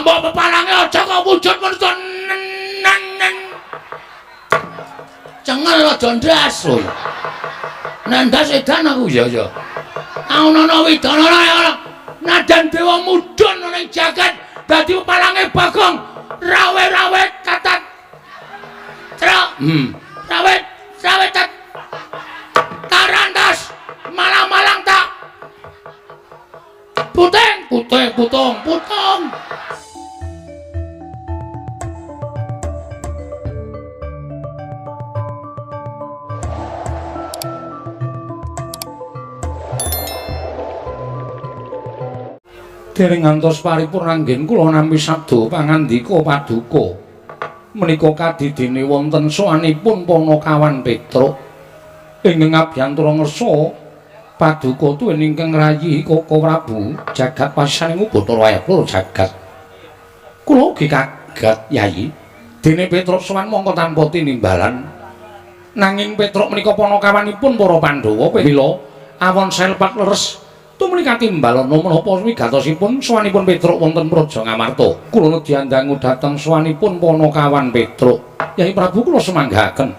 mbok pepalange aja kok wujud menungso. Cengel aja ndas. Nandas edan aku ya. Ana widana ya. Nadan dewa mudhun ning jagat dadi pepalange Bagong. Rawe tatat. Rawe tat. Tarandas malang tak. Putong. Dereng ngantos paripurna anggen kula nampi sabda pangandika paduka. Menika kadidene wonten sowanipun Panakawan Petruk ingkang abyantura ngersa paduka tuwin ingkang rayi Koko Prabu jagat pasaning Bathara Wayah jagat. Kula ugi kaget Yayi. Dene Petruk sowan mongko tanpa tinimbalan. Nanging Petruk menika Panakawanipun para Pandhawa mila awon selpak leres tumuli katimbalan menapa wigatosipun sowanipun Petruk wonten Praja Ngamarta. Kula nedhi andangu dhateng sowanipun Panakawan Petruk. Yai Prabu kula semanggaken.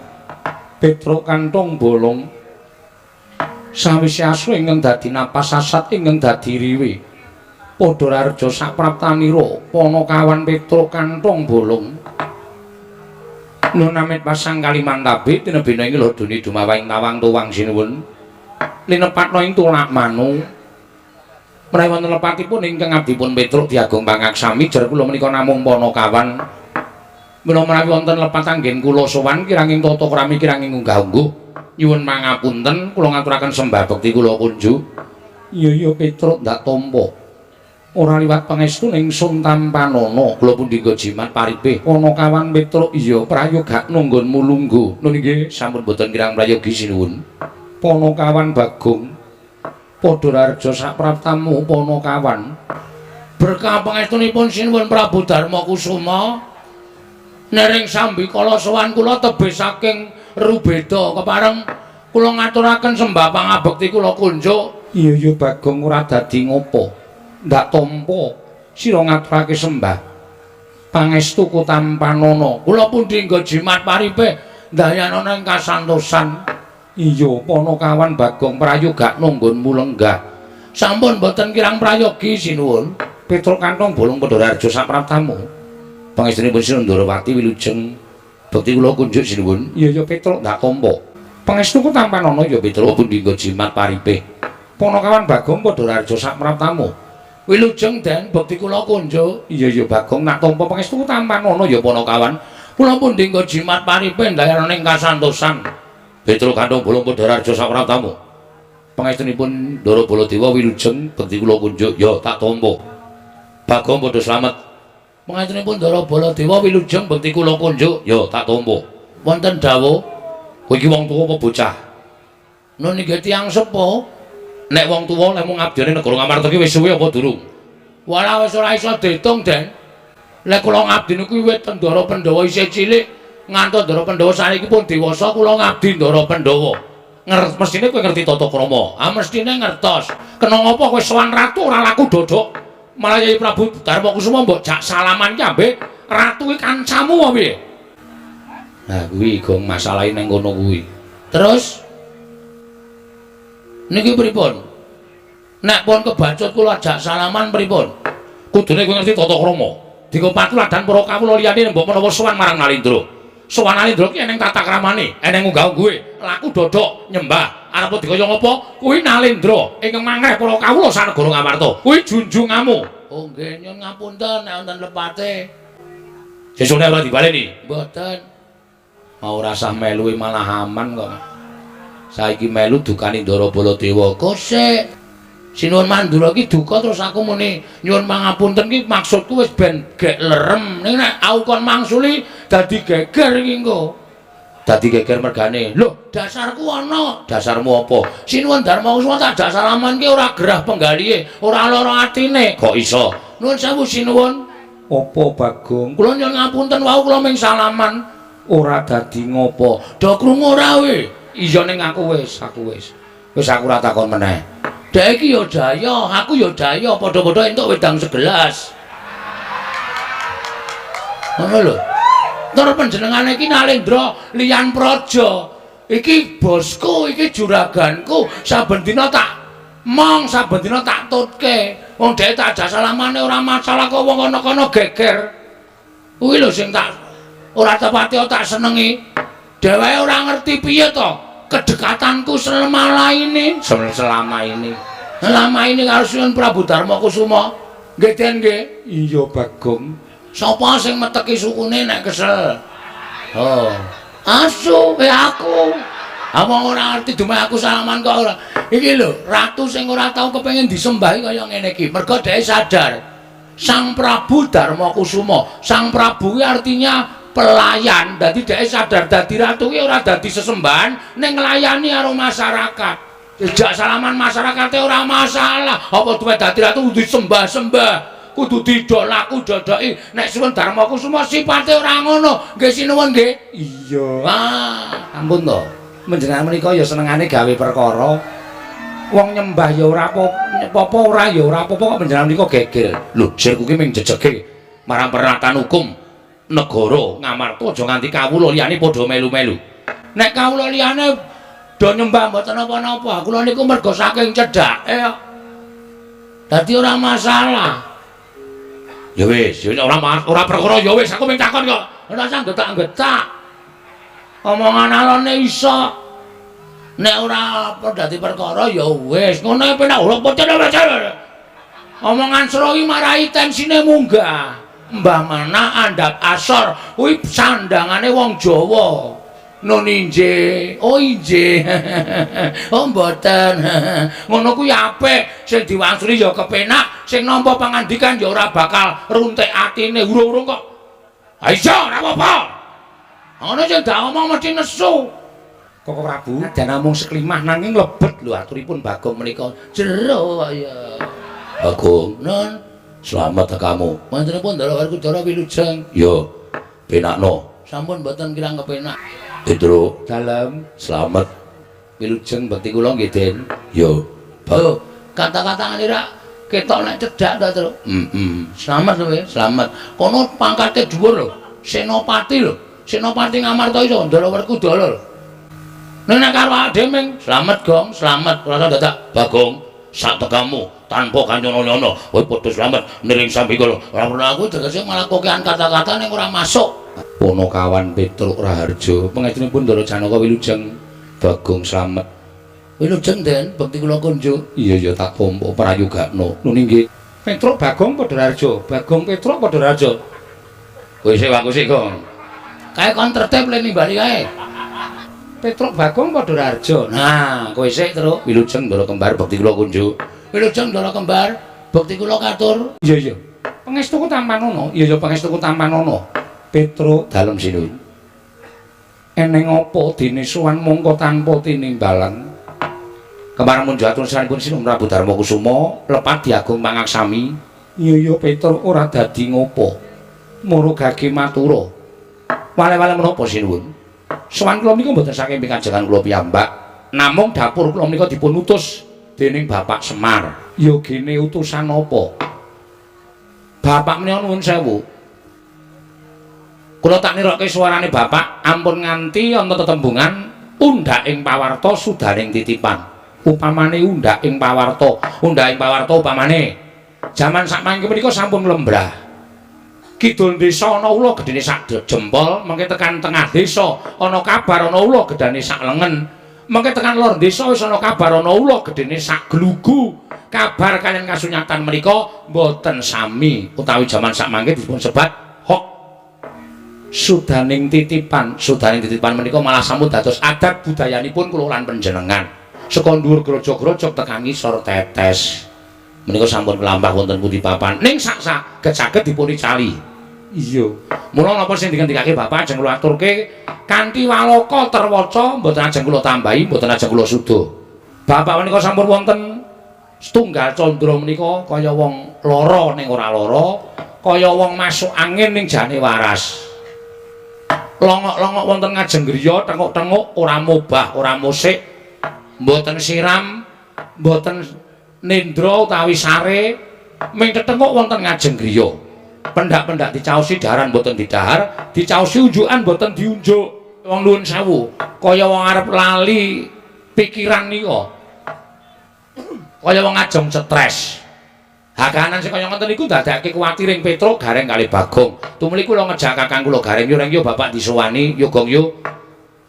Petruk kantong bolong sawise asu ingkang dadi napas sasat ingkang dadi riwe. Padha raja sapraptanira Panakawan Petruk kantong bolong. Nun amit pasang Kalimantabe tinebena ing ladone dumawaing tawang tuwang sinuwun. Linepatna ing tulak manu. Menawi wonten lepatipun ingkang abdipun Petruk diagung pangaksami jar kula menika namung Panakawan. Menawi wonten lepat anggen kula sowan kiranging tata krami kiranging unggah-ungguh nyuwun pangapunten kula ngaturaken sembah bekti kula kunjuk. Iya Petruk ndak tampa. Ora liwat pangestu ning sun tampanana kula pundhika jimat paripe Panakawan Petruk iya prayoga nunggonmu lungguh. Nun nggih sampun boten kirang prayogi sinuwun. Panakawan Bagong padha raja sapraptamu Panakawan berkah pangestunipun sinuwun Prabu Darma Kusuma nering sambi kala sowan kula tebih saking Rubeda kepareng kula ngaturaken sembah pangabekti kula kunjuk. Iya Bagong ora dadi ngopo ndak tampa sira ngaturake sembah pangestu Kutampanana kula pundi nggo jimat paripe ndayana ing kasantosan. Iya Panakawan Bagong prayoga nunggonmu lenggah. Sampun boten kirang prayogi sinuwun. Petruk kantong bolong padha raja sapraptamu. Pangestunipun Sindarawati wilujeng bekti kula kunjuk sinuwun. Iya Petruk ndak tampa. Pangestu Kutampanana ya Petruk pundi nggo jimat paripe. Panakawan Bagong padha raja sapraptamu. Wilujeng den bekti kula kunjuk. Iya Bagong nak tampa pangestu Kutampanana ya Panakawan. Kula pundi nggo jimat paripe ndayana ing kasantosan. Petruk kantong bolong padha raja sapraptamu. Pangestunipun Ndara Baladewa wilujeng bekti kula kunjuk ya tak tampa. Bagong padha slamet. Pangestunipun Ndara Baladewa wilujeng bekti kula kunjuk ya tak tampa. Wonten dawuh, kowe iki wong tuwa apa bocah? Nun nggih tiyang sepuh. Nek wong tuwa lek mung ngabdine negara Ngamarta iki wis suwe apa durung? Wala wis ora iso diitung, Den. Lek kula ngabdi niku wiwit Ndara Pandhawa isih cilik ngantos Ndara Pandhawa saiki pun dewasa kula ngabdi Ndara Pandhawa. Mestine kowe ngerti tata krama. Ah mestine ngertos. Kena ngapa kowe sowan ratu ora laku dodok? Malah Yai Prabu Darma Kusuma mbok jak salaman ki ambek ratu iki kancamu apa piye? Nah kuwi gong masalahe nang kono kuwi. Terus niki pripun? Nek pun kebacut kula jak salaman pripun? Kudune kowe ngerti tata krama. Dika patuladan para kawula liyane mbok menawa sowan marang Nalindra. Sowan Nalindra ki eneng tata kramane, eneng unggah-ungguhe, laku dodok nyembah. Arep dikaya ngapa? Kuwi Nalindra ingkang mangreh para kawula sanegara Ngamarta. Kuwi junjungamu. Oh nggih nyuwun ngapunten nek wonten lepate. Sesune ora dibaleni. Mboten. Mau rasah melu malah aman kok. Saiki melu dukane Ndara Baladewa. Kosek. Sinuwun Mandura ki duka terus aku muni nyuwun pangapunten ki maksudku wis ben gek lerem. Ning nek aku kon mangsuli dadi geger iki engko. Dadi geger mergane. Lho, dasarku ana. Dasarmu apa? Sinuwun Darma Kusuma tak dak salaman ki ora gerah penggalihe, ora lara atine. Kok iso? Nuwun sewu sinuwun. Apa Bagong? Kula nyuwun ngapunten wau kula ming salaman. Ora dadi ngopo? Do krungu ora we? Iya ning aku wis. Wis aku ora takon meneh. Dek iki ya daya, aku ya daya, padha-padha entuk wedang segelas. Ngono lho. Tur panjenengane iki Nalendra Liyan Praja. Iki bosku, iki juraganku. Saben dina saben dina tak tutke. Wong dhek tak ajak salamane ora masalah kok wong kono-kono geger. Kuwi lho sing tak ora tepati tak senengi. Dheweke ora ngerti piye to kedekatanku selama ini. Selama ini karo Sunan Prabu Darmakusuma. Nggih, Den nggih. Iya, Bagong. Sapa sing meteki sukune nek kesel? Oh, asu aku. Awang ora ngerti dumeh aku salaman kok ora. Iki lho, ratu sing ora tau kepengin disembahi kaya ngene iki. Mergo dhek sadar Sang Prabu Darmakusuma. Sang Prabu kuwi artinya pelayan. Dadi dhek sadar dadi ratu kuwi ora dadi sesembahan, ning nglayani karo masyarakat. Jejak salaman masyarakate ora masalah. Apa duwe dadi ratu kudu disembah-sembah. Kudu didol laku dodoki. Nek Sunan Darmakusuma sipate ora ngono. Nggih sinuwun nggih. Iya. Ampun to. Menjenengan menika ya senengane gawe perkara. Wong nyembah ya ora apa-apa, ora ya ora apa-apa kok menjenengan menika geger. Lho, sirku ki ming jejege marang peraturan hukum negara Ngamarta aja nganti kawula liyane padha melu-melu. Nek kawula liyane do nyembah mboten napa-napa, kula niku mergo saking cedhake kok. Dadi ora masalah. Ya wis, ora perkara ya wis aku ming takon kok. Ora usah getak-getak. Omongan alone iso. Nek ora dadi perkara ya wis, ngono penak ora pocet. Omongan sero iki marai tensine munggah. Mbah Mana andhap asor kuwi sandangane wong Jawa. Nun inje, oh inje. Oh mboten. Ngono kuwi apik, sing diwangsuli ya kepenak, sing nampa pangandikan ya ora bakal runtik atine urung-urung kok. Ha iso, ora apa-apa. Ngono sing dak omong mesti nesu. Koko Prabu, dan namung seklimah nanging lebet lho aturipun Bagong menika. Jero ya. Bagong, nun, selamat kamu. Mantenipun Dalawarku Dara Wilujeng. Yo, penakno. Sampun mboten kirang kepenak. Petro dalam selamat wilujeng bekti kula nggih Den. Yo. Lho, kata-kata ngira ketok nek cedhak ta, Tru. Selamat lho, selamat. Kono pangkate dhuwur lho. Senopati lho. Senopati Ngamarta iso Ndalawerku Dara lho. Nek karo Ademing, selamat Gong, selamat. Ora dadak Bagong, sak tekamu tanpa kanyono-nyono. Kowe padha selamat niring sambikala. Ora perlu aku tegese malah kokean kata-kata ning ora masuk. Ponokawan Petruk Raharja pangajenipun Ndara Janaka Wilujeng Bagong slamet. Wilujeng Den, bekti kula kunjuk. Iya tak pompo prayogakno. Nuni nggih. Petruk Bagong padha Raharja, Bagong Petruk padha Raharja. Kowe sik waku sik, Gong. Kae kon tertib le nimbali kae. Petruk Bagong padha Raharja. Nah, kowe sik Truk Wilujeng Ndara Kembar bekti kula kunjuk. Wilujeng Ndara Kembar bekti kula katur. Iya. Pangestuku tampanono. Iya pangestuku tampanono. Petruk dalem sinuwun. Eneng apa dene sowan mongko tanpa tinimbalan. Kembar munjuk atur sampun Sinuwun Prabu Darmakusuma lepat diagung pangaksami. Iya Petruk ora dadi ngopo. Murugake matura. Wale-wale menapa Sinuwun? Sowan kula menika mboten saking pikajengan kula piyambak, namung dapur kula menika dipun utus dening Bapak Semar. Ya gene utusan apa? Bapak menika nuwun sewu. Kula tak nirokke suarane Bapak ampun nganti wonten tetembungan undhak ing pawarta sudaning titipan. Upamane undhak ing pawarta upamane jaman sakmangke menika sampun lembrah. Kidul desa ana ula gedene sak jempol, mengke tekan tengah desa ana kabar ana ula gedane sak lengen. Mengke tekan lor desa wis ana kabar ana ula gedene sak glugu. Kabar kaliyan kasunyatan menika mboten sami utawi jaman sakmangke dipun sebat sudaning titipan menika malah sampun dados adat budayanipun kula lan panjenengan. Saka dhuwur grojok-grojok tekan ngisor tetes. Menika sampun mlampah wonten pundi papan. Ning saged dipun icali. Iya. Mula napa sing dikendikake Bapak ajeng kula aturke kanthi waloka terwaca mboten ajeng kula tambahi, mboten ajeng kula suda. Bapak menika sampun wonten setunggal candra menika kaya wong lara ning ora lara, kaya wong masuk angin ning jane waras. Longok-longok wonten ngajeng griya tenguk-tenguk ora mobah ora musik mboten siram mboten nendra utawi sare ming tetenguk wonten ngajeng griya Pendak-pendak dicaosi daharan boten didahar, dicaosi unjukan boten diunjuk. Wong nuwun sewu, kaya wong arep lali pikiran nika. Kaya wong ajeng stres. Hakanan sing kaya ngoten niku ndadekake kuwatiring Petruk gareng kali Bagong. Tumuli kula ngejak kakang kula gareng yoreng yo bapak disowani yo Gong yo.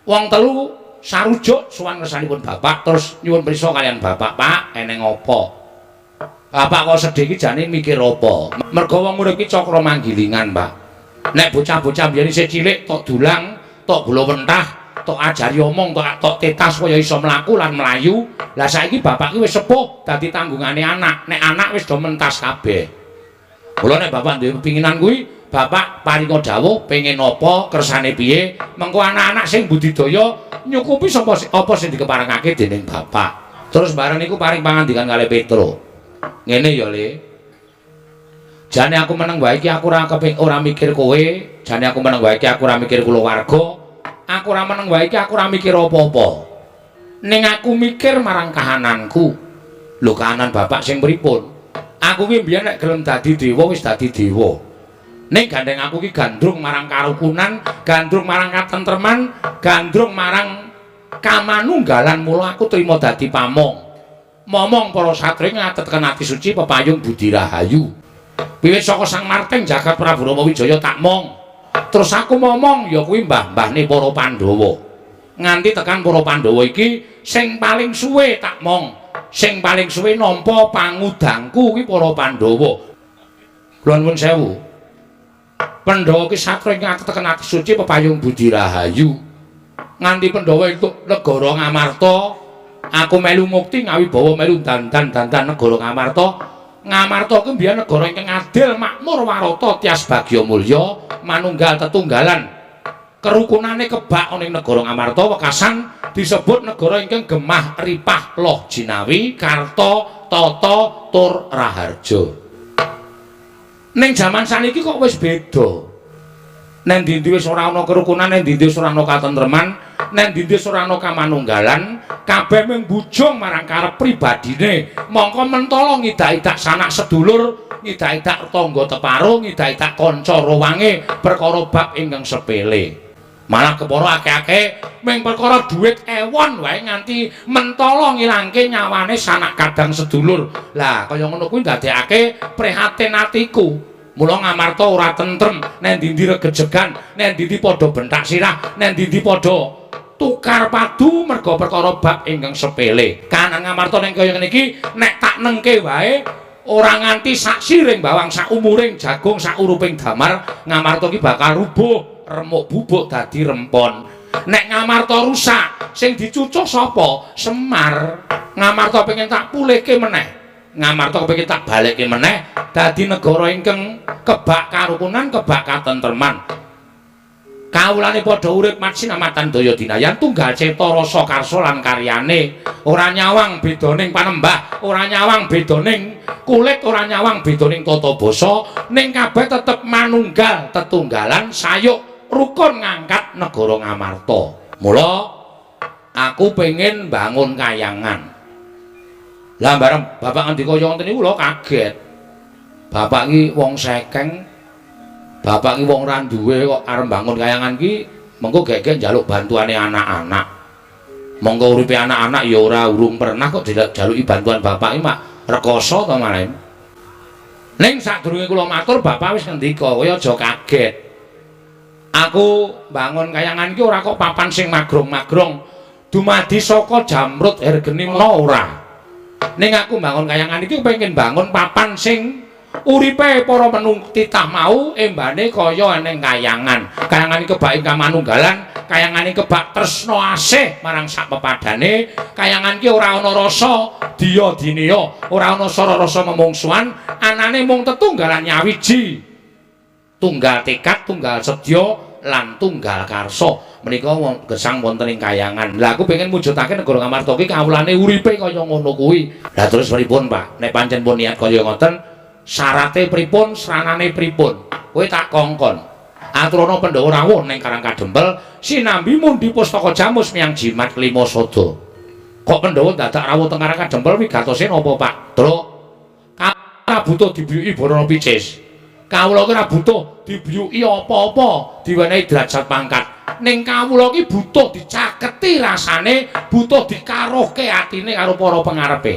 Wong telu sarujuk sowan ngersanipun bapak terus nyuwun prisa kalian bapak, "Pak, eneng apa?" Bapak kok sedih iki jane mikir apa? Mergo wong urip iki cakra manggilingan, Pak. Nek bocah-bocah biyen isih cilik tok dulang, tok bola wentah, tok ajari omong, tok tetas kaya iso mlaku lan mlayu. Lah saiki bapak iki wis sepuh dadi tanggungane anak. Nek anak wis do mentas kabeh. Mula nek bapak duwe kepinginan kuwi, bapak paringa dawuh pengen apa, kersane piye, mengko anak-anak sing budidaya nyukupi apa sing dikeparengake dening bapak. Terus bareng niku paring pangandikan kalih Petruk. Ngene ya, Le. Jane aku meneng wae iki aku ora mikir kowe, jane aku meneng wae iki aku ora mikir kulawarga. Aku ora meneng wae iki aku ora mikir apa-apa. Ning aku mikir marang kahananku. Lho kahanan bapak sing pripun? Aku ki mbiyen nek gelem dadi dewa wis dadi dewa. Ning gandeng aku ki gandrung marang karukunan, gandrung marang katentreman, gandrung marang kamanunggalan mula aku trima dadi pamong. Momong para satri ngatetken ati suci pepayung budi rahayu. Wiwit saka Sang Marteng jagat Prabu Rama Wijaya tak mong. Terus aku momong ya kuwi mbah-mbahne para Pandhawa. Nganti tekan para Pandhawa iki sing paling suwe tak mong. Sing paling suwe nampa pangudangku kuwi para Pandhawa. Kula nuwun sewu. Pandhawa ki satri ngatetken ati suci pepayung budi rahayu. Nganti Pandhawa entuk negara Ngamarta, aku melu mukti ngawibawa melu dandan negara Ngamarta. Ngamarta kuwi mbiyen negara ingkang adil, makmur, warata, tias bagya mulya, manunggal tetunggalan. Kerukunane kebak ning negara Ngamarta wekasan disebut negara ingkang gemah ripah loh jinawi, karta, tata, tur raharja. Ning jaman saniki kok wis beda. Nek ndi wis ora ana kerukunan, nek ndi wis ora ana katentreman, nek ndi wis ora ana kamanunggalan, kabeh mung bujung marang karep pribadine. Mongko mentala ngidak-idak sanak sedulur, ngidak-idak tangga teparo, ngidak-idak kanca rowange perkara bab ingkang sepele. Malah kepara akeh-akeh mung perkara dhuwit ewon wae nganti mentala ngilangke nyawane sanak kadang sedulur. Lah kaya ngono kuwi ndadekake prihatin atiku. Mula Ngamarta ora tentrem, nek ndi-ndi regejegan, nek ndi-ndi padha bentak sirah, nek ndi-ndi padha tukar padu merga perkara bab ingkang sepele. Kahanan Ngamarta ning kaya ngene iki nek tak nengke wae ora nganti sak siring bawang, sak umuring jagung, sak uruping damar, Ngamarta iki bakal rubuh, remuk bubuk dadi rempon. Nek Ngamarta rusak, sing dicucuk sapa? Semar. Ngamarta pengen tak pulihke meneh. Ngamarta kepengin tak balekke meneh dadi negara ingkang kebak karukunan, kebak katentreman. Kawulane padha urip matsinamatan daya dinayan, tunggal ceta rasa karsa lan karyane. Ora nyawang bedaning panembah, ora nyawang bedaning kulit, ora nyawang bedaning tata basa, ning kabeh tetep manunggal, tetunggalan, sayuk rukun ngangkat negara Ngamarta. Mula aku pengen bangun kayangan. Lah bareng bapak ngendika kaya ngoten niku kula kaget. Bapak iki wong sekeng. Bapak iki wong ra duwe kok arep bangun kayangan ki mengko gek-gek njaluk bantuane anak-anak. Monggo uripe anak-anak ya ora urung pernah kok dijaluki bantuan bapak iki mak rekoso to malah. Ning sadurunge kula matur bapak wis ngendika, kowe aja kaget. Aku bangun kayangan ki ora kok papan sing magrong-magrong. Dumadi saka jamrut hergeni ora. Ning aku bangun kayangan iki pengen bangun papan sing uripe para menung titah mau embane kaya ning kayangan. Kayangan iki kebak ingkang manunggalan, kayangan iki kebak tresna asih marang sak pepadane. Kayangan iki ora ana rasa diya dineya, ora ana rasa memungsuhan, anane mung tetunggalan nyawiji. Tunggal tekad, tunggal sedya lan tunggal karsa. Menika gesang wonten ing kayangan. Lah aku pengen mujudake negara Ngamarta iki kawulane uripe kaya ngono kuwi. Lah terus pripun, Pak? Nek pancen pun niat kaya ngoten, syarate pripun, sranane pripun? Kowe tak kongkon. Aturana Pandhawa rawuh ning Karang Kadempel, sinambi mundi pustaka jamus miyang jimat Klima Sada. Kok Pandhawa dadak rawuh teng Karang Kadempel wigatose napa, Pak? Truk. Kaprabuta dibiyuki Barana Picis. Kawula ki ora butuh dibiyuki apa-apa, diwenehi derajat pangkat. Ning kawula ki butuh dicaketi rasane, butuh dikarohke atine karo para pangarepe.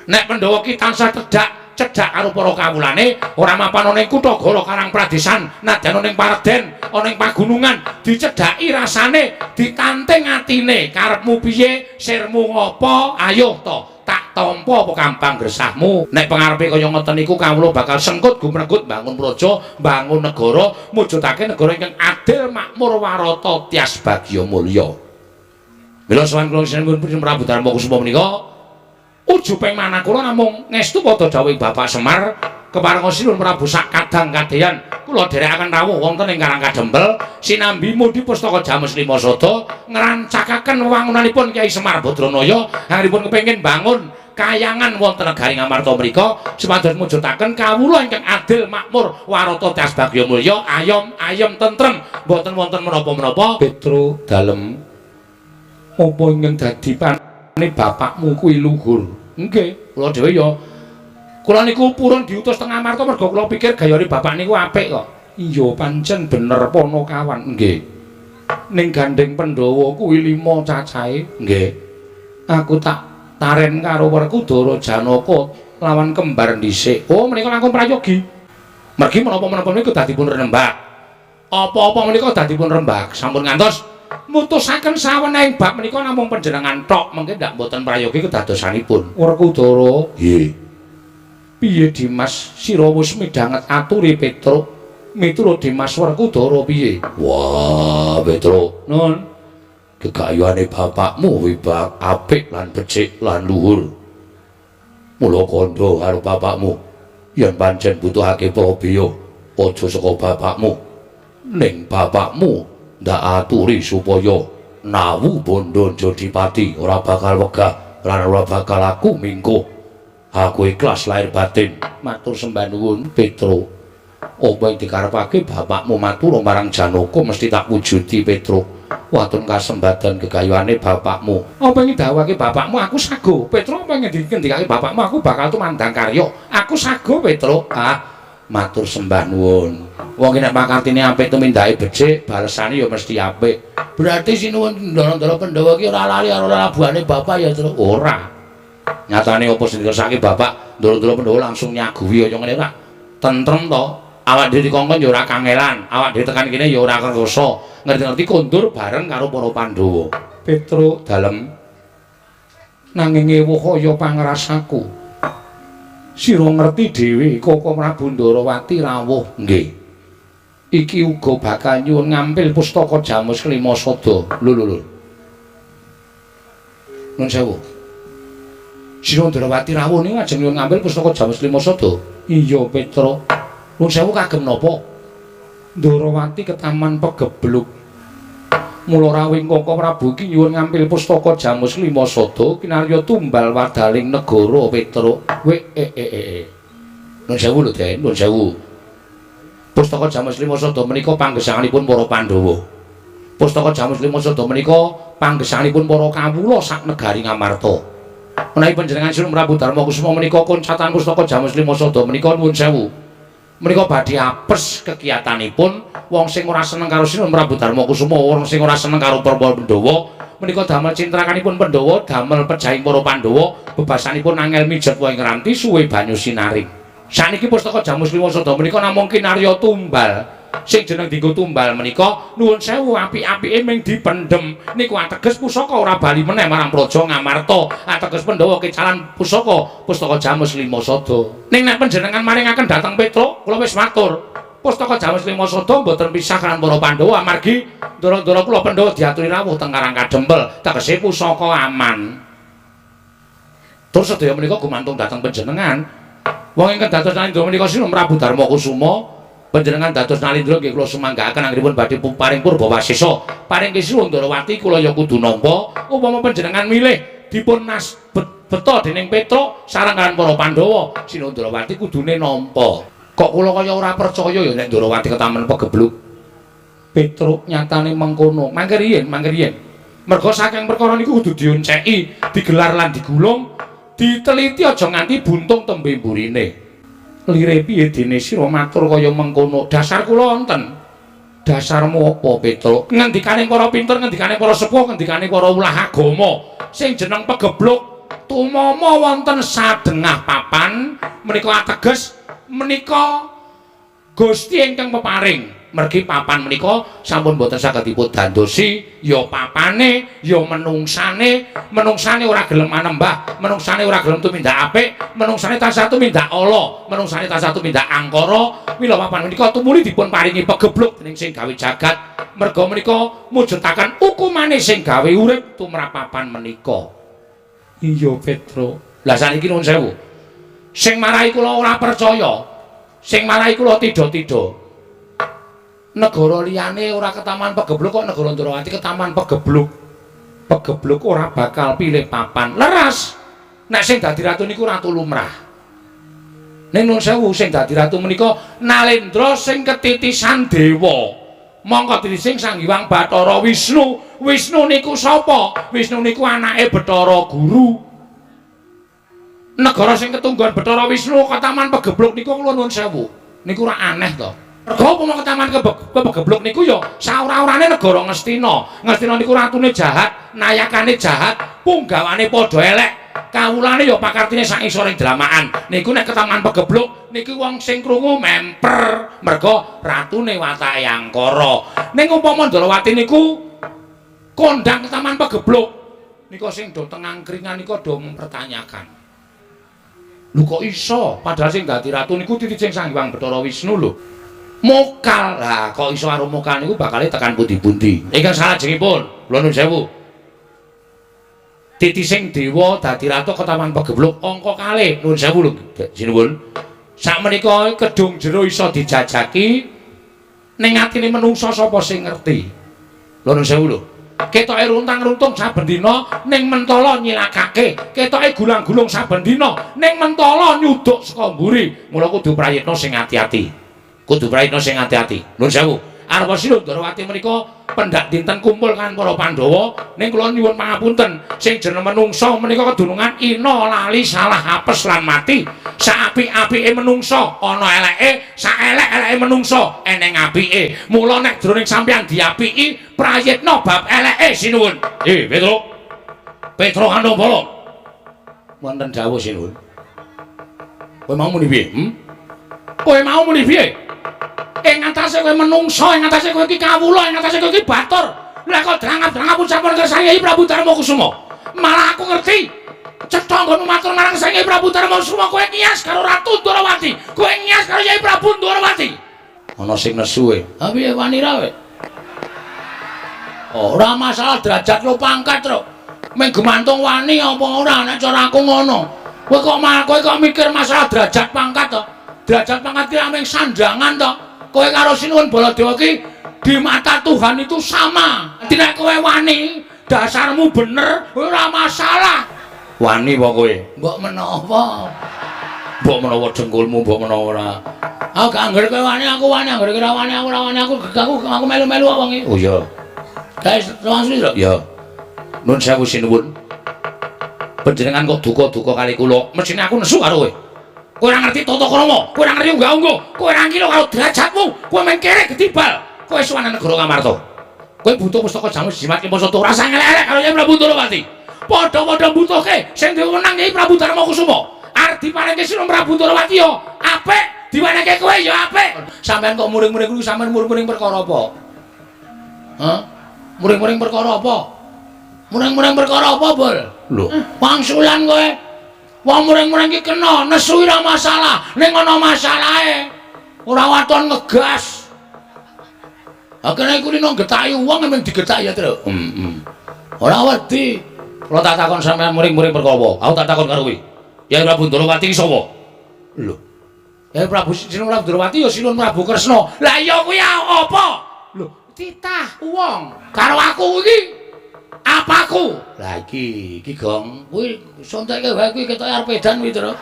Nek Pandhawa ki tansah cedhak karo para kawulane, ora mapan ana ing kutha Gala Karang Pradesan, nadyan ana ing Paredèn, ana ing pagunungan, dicedhaki rasane, ditanting atine, karepmu piye, sirmu ngopo, ayo to, tak tampa apa gampang gresahmu. Nek pangarepe kaya ngoten niku kawula bakal sengkut gumregut bangun praja, bangun negara, mujudake negara ingkang adil, makmur, warata, tyas bagya mulya. Mila sawan kula sinipun Prabu Darma Kusuma menika ujuping manah kula namung ngestu padha dawuhing Bapak Semar keparenga sinuwun Prabu sak kadang kadheyan kula dherekaken rawuh wonten ing Karang Kadempel sinambi mundhi pustaka Jamus Lima Sada ngrancakaken wewangunanipun Kyai Semar Badranaya anggenipun kepengin bangun kayangan wonten negari Ngamarta mriku supados mujudaken kawula ingkang adil makmur warata tyas bagya mulya ayom tentrem boten wonten menapa-menapa. Petro dalem apa ingkang dadi panane bapakmu kuwi luhur. Nggih, kula dhewe ya kula niku purun diutus teng Ngamarta mergo kula pikir gayane bapak niku apik kok. Iya pancen bener Panakawan. Nggih. Ning gandeng Pandhawa kuwi 5 cacahe. Nggih. Aku tak taren karo Werkudara Janaka lawan kembar dhisik. Oh, menika langkung prayogi. Mergi menapa-menapa niku dadipun rembag. Apa-apa menika dadipun rembag. Sampun ngantos mutusaken sawenehing bab menika namung panjenengan tok mengke ndak mboten prayogi kedadosanipun. Werkudara, nggih. Piye Dimas sira wis midhanget aturi Petruk? Miturut Dimas Werkudara piye? Wah, Petruk. Nun. Gegayane bapakmu wibak apik lan becik lan luhur. Mula kandha karo bapakmu. Yen pancen butuhake prabeya, aja saka bapakmu. Ning bapakmu ndak aturi supaya nawu bondo Jodipati ora bakal wegah lan ora bakal aku mingkuh. Aku ikhlas lahir batin. Matur sembah nuwun Petro. Apa yang dikarepake bapakmu matur marang Janaka mesti tak wujudi Petro. Watun kasembadan gegayuhane bapakmu. Apa yang didhawuhake bapakmu aku sago. Petro apa yang dikendikake bapakmu aku bakal tumandang karya. Aku sago Petro. Matur sembah nuwun. Wong nek makartine apik tumindake becik, balesane ya mesti apik. Berarti sinuwun ndara-ndara Pandhawa ki ora lali karo labuhane bapak ya, Tru? Ora. Nyatane apa sing dikersake bapak, ndara-ndara Pandhawa langsung nyaguhi kaya ngene ora. Tentrem to. Awak dhewe dikongkon ya ora kangelan, awak dhewe tekan kene ya ora kersa. Ngerti-ngerti kondur bareng karo para Pandhawa. Petro dalem nanging ewuh kaya pangrasaku. Sira ngerti dhewe Koko Prabu Ndarawati rawuh. Nggih. Iki uga bakal nyuwun ngampil pustaka Jamus Lima Sada. Lho. Nun sewu. Sira Ndarawati rawuh niku ajeng nyuwun ngampil pustaka Jamus Lima Sada. Iya, Petro. Nun sewu kagem napa? Ndarawati ketaman pegebluk. Mula rawing Koko Prabu iki nyuwun ngampil pustaka Jamus Lima Sada kinarya tumbal wadaling negara Petro. Nun sewu lho, Den. Nun sewu. Pustaka Jamus Lima Sada menika panggesanganipun para Pandhawa. Pustaka Jamus Lima Sada menika panggesanganipun para kawula sak negari Ngamarta. Menawi panjenengan Sinuwun Prabu Darma Kusuma menika koncatan pustaka Jamus Lima Sada menika nuwun sewu. Menika badhe apes kegiatanipun wong sing ora seneng karo Sinuwun Prabu Darma Kusuma, wong sing ora seneng karo para Pandhawa, menika damel cintrakanipun Pandhawa, damel pejahing para Pandhawa, bebasanipun angel mijet wae ngranti suwe banyu sinaring. Saniki pustaka Jamus Lima Sada menika namung kinarya tumbal. Sing jeneng dienggo tumbal menika nuwun sewu apik-apike ming dipendhem. Niku ateges pusaka ora bali meneh marang praja Ngamarta. Ateges Pandhawa kecalan pusaka pustaka Jamus Lima Sada. Ning nek panjenengan maringaken dhateng Petro, kula wis matur. Pustaka Jamus Lima Sada mboten pisah kaliyan para Pandhawa amargi ndara-ndara kula Pandhawa diaturi rawuh teng Karang Kadempel. Tegese pusaka aman. Terus sedaya menika gumantung dhateng panjenengan. Wong ingkang dados nalindra menika Sinuwun Prabu Darma Kusuma, panjenengan dados nalindra nggih kula sumanggaaken anggenipun badhe paring purba wasesa. Paring Sinuwun Ndarawati kula ya kudu nampa upama panjenengan milih dipun beto dening Petro sareng kaliyan para Pandhawa, Sinuwun Ndarawati kudune nampa. Kok kula kaya ora percaya ya nek Ndarawati ketamen pegebluk. Petro nyatane mengkono. Mangke riyen. Merga saking perkara niku kudu dionceki, digelar lan digulung. Diteliti aja nganti buntung tembe mburine. Lire piye dene sira matur kaya mengkono? Dasar kula wonten. Dasarmu apa, Petruk? Ngendikane para pinter, ngendikane para sepuh, ngendikane para ulah agama sing jeneng pegebluk tumama wonten sadengah papan menika ateges menika Gusti ingkang peparing. Mergi papan menika sampun boten saged dipun dandosi ya papane ya menungsane ora gelem manembah, menungsane ora gelem tumindak apik, menungsane tansah tumindak ala, menungsane tansah tumindak angkara. Mila papan menika tumuli dipun paringi pegebluk dening sing gawe jagat. Merga menika mujudaken hukumane sing gawe urip tumrap papan menika. Iya, Petro. Lah saniki nuwun sewu. Sing marahi kula ora percaya, sing marahi kula tida-tida. Negara liyane ora ketaman pegebluk kok negara Ndrawati ketaman pegebluk. Pegebluk ora bakal pilih papan. Leres. Nek sing dadi ratu niku ratu lumrah. Ning nuwun sewu sing dadi ratu menika Nalendra sing ketitisan dewa. Mongko dirising Sang Hyang Bathara Wisnu. Wisnu niku sapa? Wisnu niku anake Bathara Guru. Negara sing ketunggon Bathara Wisnu ketaman pegebluk niku kula nuwun sewu. Niku ora aneh to. Rega upama ketaman kebegebluk niku ya saora-orane negara Ngastina. Ngastina niku ratune jahat, nayakane jahat, punggawane padha elek. Kawulane ya pakartine sak isore dramaan. Niku nek ketaman pegebluk niki wong sing krungu memper. Merga ratune watake angkara. Ning upama Ndrawati niku kondang ketaman pegebluk. Nika sing do teng angkringan nika do mempertanyakan. Lho kok iso padahal sing dadi ratu niku titih Sang Hyang Bathara Wisnu lho. Mokal lah kok iso arum mokal niku bakale tekan pundi-pundi. Ingkang salajengipun kula nuwun sewu. Titising dewa dadi ratu ketaman pegebluk angka kalih nuwun sewu lho sinuwun. Sakmenika kedung jero iso dijajaki ning atine menungsa sapa sing ngerti. Kula nuwun sewu lho. Ketoke runtang-runtung saben dina ning mentala nyilakake, ketoke gulang-gulung saben dina ning mentala nyuduk saka mburi. Mula kudu prayitna sing ati-ati. Kudu prayitna sing ati-ati. Nuwun sewu. Arep sira Ndrawati menika pendak dinten kumpul kan para Pandhawa ning kula nyuwun pangapunten sing jeneng menungsa menika kedunungan ina lali salah apes lan mati. Saapik-apike menungsa ana eleke, saelek-eleke menungsa eneng apike. Mula nek jroning sampeyan diapiki prayitna bab eleke sinuwun. Petruk. Petruk Kandapala. Wonten dawuh sinuwun. Kowe mau muni piye? Kowe mau muni piye? Ing atase kowe menungsa, ing atase kowe iki kawula, ing atase kowe iki batur. Lah kok drangap-drangap pun sampun kersane Hyai Prabu Darmakusuma. Malah aku ngerti. Cetha nggonmu matur marang Sang Hyai Prabu Darmakusuma kowe ngias karo Ratu Ndrawati. Kowe ngias karo Hyai Prabu Ndrawati. Ana sing nesu e. Ha piye wani ra kowe? Ora masalah derajat lo pangkat, Tru. Meng gumantung wani apa ora nek cara aku ngono. Kowe kok mikir masalah derajat pangkat to? Derajat pangkat ki ameng sandangan to. Kowe karo Sinuwun Baladewa ki di mata Tuhan itu sama. Dadi nek kowe wani, dasarmu bener, ora masalah. Wani apa kowe? Mbok menapa? Mbok menawa dengkulmu, mbok menawa ora. Aku gak anggere kowe wani, aku wani, anggere kira wani, aku ora wani, aku melu-melu wong iki. Oh iya. Guys, langsung lho. Ya. Nun sewu Sinuwun. Panjenengan kok duka-duka kali kula. Mesine aku nesu karo kowe. Kowe ora ngerti tata krama, kowe ora ngerti unggah-ungguh, kowe ora ngilo karo derajatmu, kowe men kere ketibal. Kowe suwane negara Ngamarta. Kowe butuh pustaka jamu jimat ki poso ora sang elek-elek karo Hyai Prabu Ndrawati. Padha-padha butuhke sing diwenang Hyai Prabu Darmakusuma. Arep diparingke Sinuwun Prabu Ndrawati yo apik, diwenehke kowe yo apik. Sampeyan kok muring-muring kuwi sampeyan muring-muring perkara apa? Hah? Muring-muring perkara apa? Muring-muring perkara apa, Bol? Lho, wangsulan kowe. Wong muring-muring iki kena nesu ora masalah, ning ana masalahe. Ora waton ngegas. Akene iku dina getaki wong emang digetaki ya, Tru. Ora wedi. Kula tak takon sampeyan muring-muring perkara apa? Aku tak takon karo kowe. Hyai Prabu Ndrawati iki sapa? Lho. Hyai Prabu Sinuwun Prabu Ndrawati ya Sinuwun Prabu Kresna. Lah iya kuwi apa? Lho, titah wong karo aku iki. Apaku? Lah iki gong kuwi sonteke wae kuwi ketoke arep edan kuwi, Tru.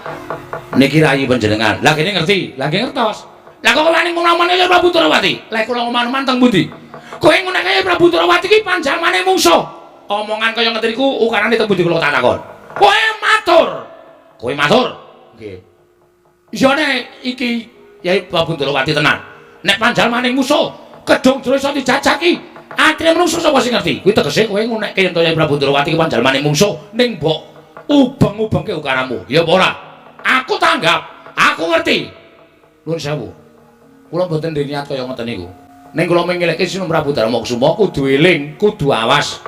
Niki rayi panjenengan. Lah kene ngerti, lah nggih ngertos. Lah kok wani ngomongane Hyai Prabu Ndrawati? Lah kula ngoman-oman teng pundi? Kowe nguneke Hyai Prabu Ndrawati iki panjamane mungsuh. Omongan kaya ngeten iku ukarane teng pundi kula tak takon. Kowe matur. Kowe matur. Nggih. Ya nek iki Yai Prabu Ndrawati tenan. Nek panjalmaning musuh kedung jero iso dijajaki. Atrine menungso sapa sing ngerti? Kuwi tegese kowe ngunekke yen Yai Prabu Ndrawati ki panjalmaning musuh ning mbok ubeng-ubengke ukaramu. Ya apa ora? Aku tanggap. Aku ngerti. Nuwun sewu. Kula mboten niat kaya ngoten niku. Ning kula mengelekke Sinum Prabu Darmakusuma kudu eling, kudu awas.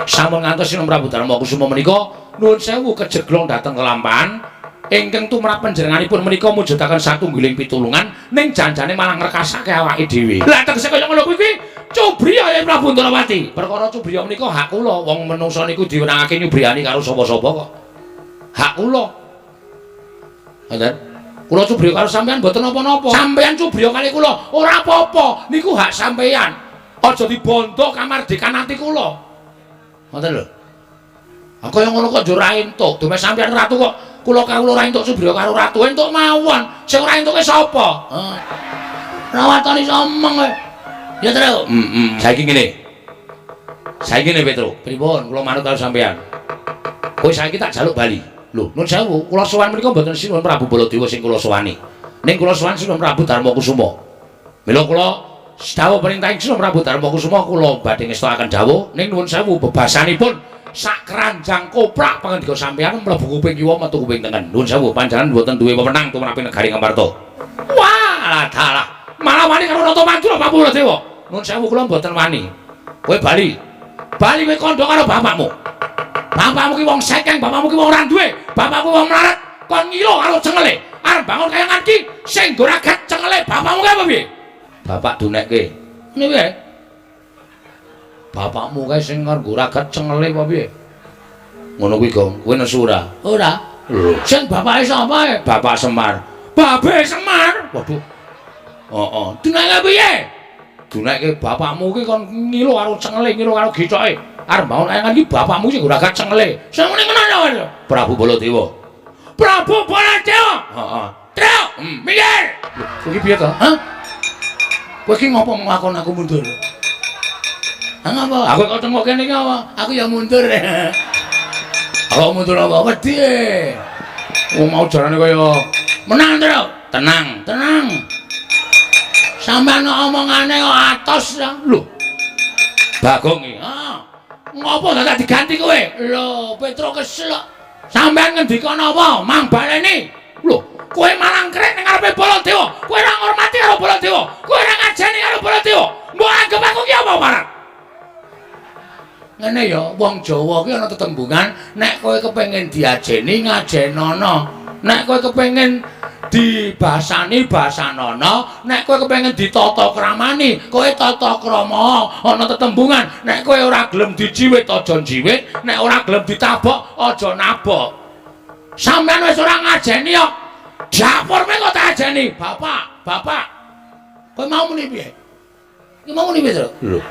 Sampun ngantos Sinum Prabu Darmakusuma menika nuwun sewu kejeglong dhateng kelampahan ingkang tumrap panjenenganipun menika mujudaken satunggiling pitulungan ning janjane malah ngrekasake awake dhewe. Lah tegese kaya ngono kuwi cubriya Yai Prabu Ndrawati. Perkara cubriya menika hak kula, wong menungsa niku diwenangake nyubriyani karo sapa-sapa kok. Hak kula. Ngoten. Kula cubriya karo sampeyan mboten napa-napa. Sampeyan cubriya kali kula ora apa-apa. Niku hak sampeyan. Aja dibondo kamardikan ati kula. Ngoten lho. Kaya ngono kok njur ra entuk. Dume sampeyan ratu kok kula kawula ora entuk cubriya karo ratu entuk mawon. Sing ora entuke sapa? Rawatane someng kowe. Ya terus. Saiki ngene. Saiki ngene Petro. Pripun kula manut karo sampeyan. Kowe saiki tak jaluk bali. Lho, nuwun sewu, kula sowan menika mboten Sinun Prabu Baladewa sing kula sowani. Ning kula sowan Sinun Prabu Darmakusuma. Mila kula sedawuh perintahing Sinun Prabu Darmakusuma kula badhe ngestokaken dawuh ning nuwun sewu bebasanipun sak keranjang koprak pangandika sampeyan mlebu kuping kiwa metu kuping tengen. Nuwun sewu panjenengan mboten duwe wewenang tumrapi negari Ngamparta. Wah, dalah. Malah wani karo nata manjur Prabu Baladewa. Nuwun sewu kula mboten wani. Kowe bali. Bali kowe kandha karo bapakmu. Bapakmu ki wong sekeng, bapakmu ki wong ora duwe, bapakmu wong melarat, kon ngilo karo cengele. Arep bangun kayangan ki sing goragat cengele, bapakmu ki apa piye? Bapak dunekke. Ngene piye? Bapakmu kae sing goragat cengele apa piye? Ngono kuwi, Gong. Kowe nesu ora? Ora. Lho, sing bapake sapa? Bapak Semar. Babe Semar. Waduh. Heeh. Dunekke piye? Dunekke bapakmu ki kon ngilo karo cengele, ngilo karo gicoke. Arep bangun kayangan iki bapakmu sing goragat cengele. Sing muni ngono. Prabu Baladewa. Prabu Baladewa. Heeh. Truk. Minggir. Kowe iki piye to? Hah? Kowe iki ngopo ngakon aku mundur? Ha ngapa? Aku kok tengok kene iki apa? Aku ya mundur. Aku mundur apa wedi. Wong mau jarane kaya menang, Truk. Tenang, tenang. Sampeyan omongane kok atos ya. Lho. Bagong iki. Ngopo dadak diganti kowe? Lho, Petro kesel. Sampeyan ngendika napa? Mang baleni. Lho, kowe malang krek ning ngarepe Baladewa. Kowe ora ngormati karo Baladewa. Kowe ora ngajeni karo Baladewa. Mbok anggap aku ki apa marang? Ngene ya, wong Jawa ki ana tetembungan, nek kowe kepengin diajeni ngajenono. Nek kowe kepengin dibasani basanono, nek kowe kepengin ditata kramani, kowe tata krama. Ana tetembungan, nek kowe ora gelem dijiwit aja jiwit, nek ora gelem ditabok aja nabok. Sampeyan wis ora ngajeni kok. Dapurme kok tak ajeni, Bapak, Bapak. Kowe mau muni piye? Iki mau muni piye, Tru? Lho.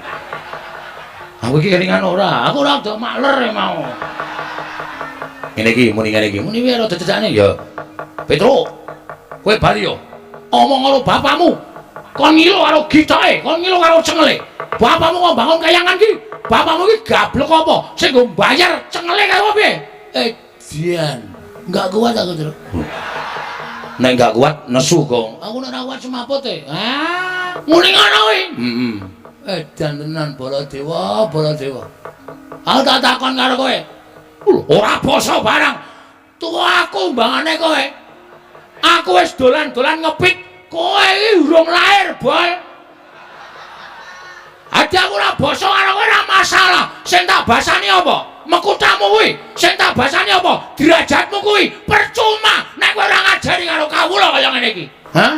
Aku iki kelingan ora, aku ora do makler mau. Ngene iki muni ngene iki. Muni piye rada jejane ya. Petro. Kowe bali yo. Omong karo bapakmu. Kon ngilo karo gicoke, kon ngilo karo cengele. Bapakmu kok bangun kayangan ki. Bapakmu ki gablek apa? Sing nggo bayar cengele karo piye? Dian. Enggak kuat aku, Tru. Nek enggak kuat nesu, Gong. Aku nek ora kuat semaput e. Muni ngono kuwi. Dan tenan Baladewa, Baladewa. Aku tak takon karo kowe. Ora basa barang. Tuwa aku mbangane kowe. Aku wis dolan-dolan ngepit, kowe iki urung lair, Boy. Ati aku ora basa karo kowe ora masalah. Sing tak basani apa? Mekutamu kuwi. Sing tak basani apa? Derajatmu kuwi. Percuma nek kowe ora ngajari karo kawula kaya ngene iki. Hah?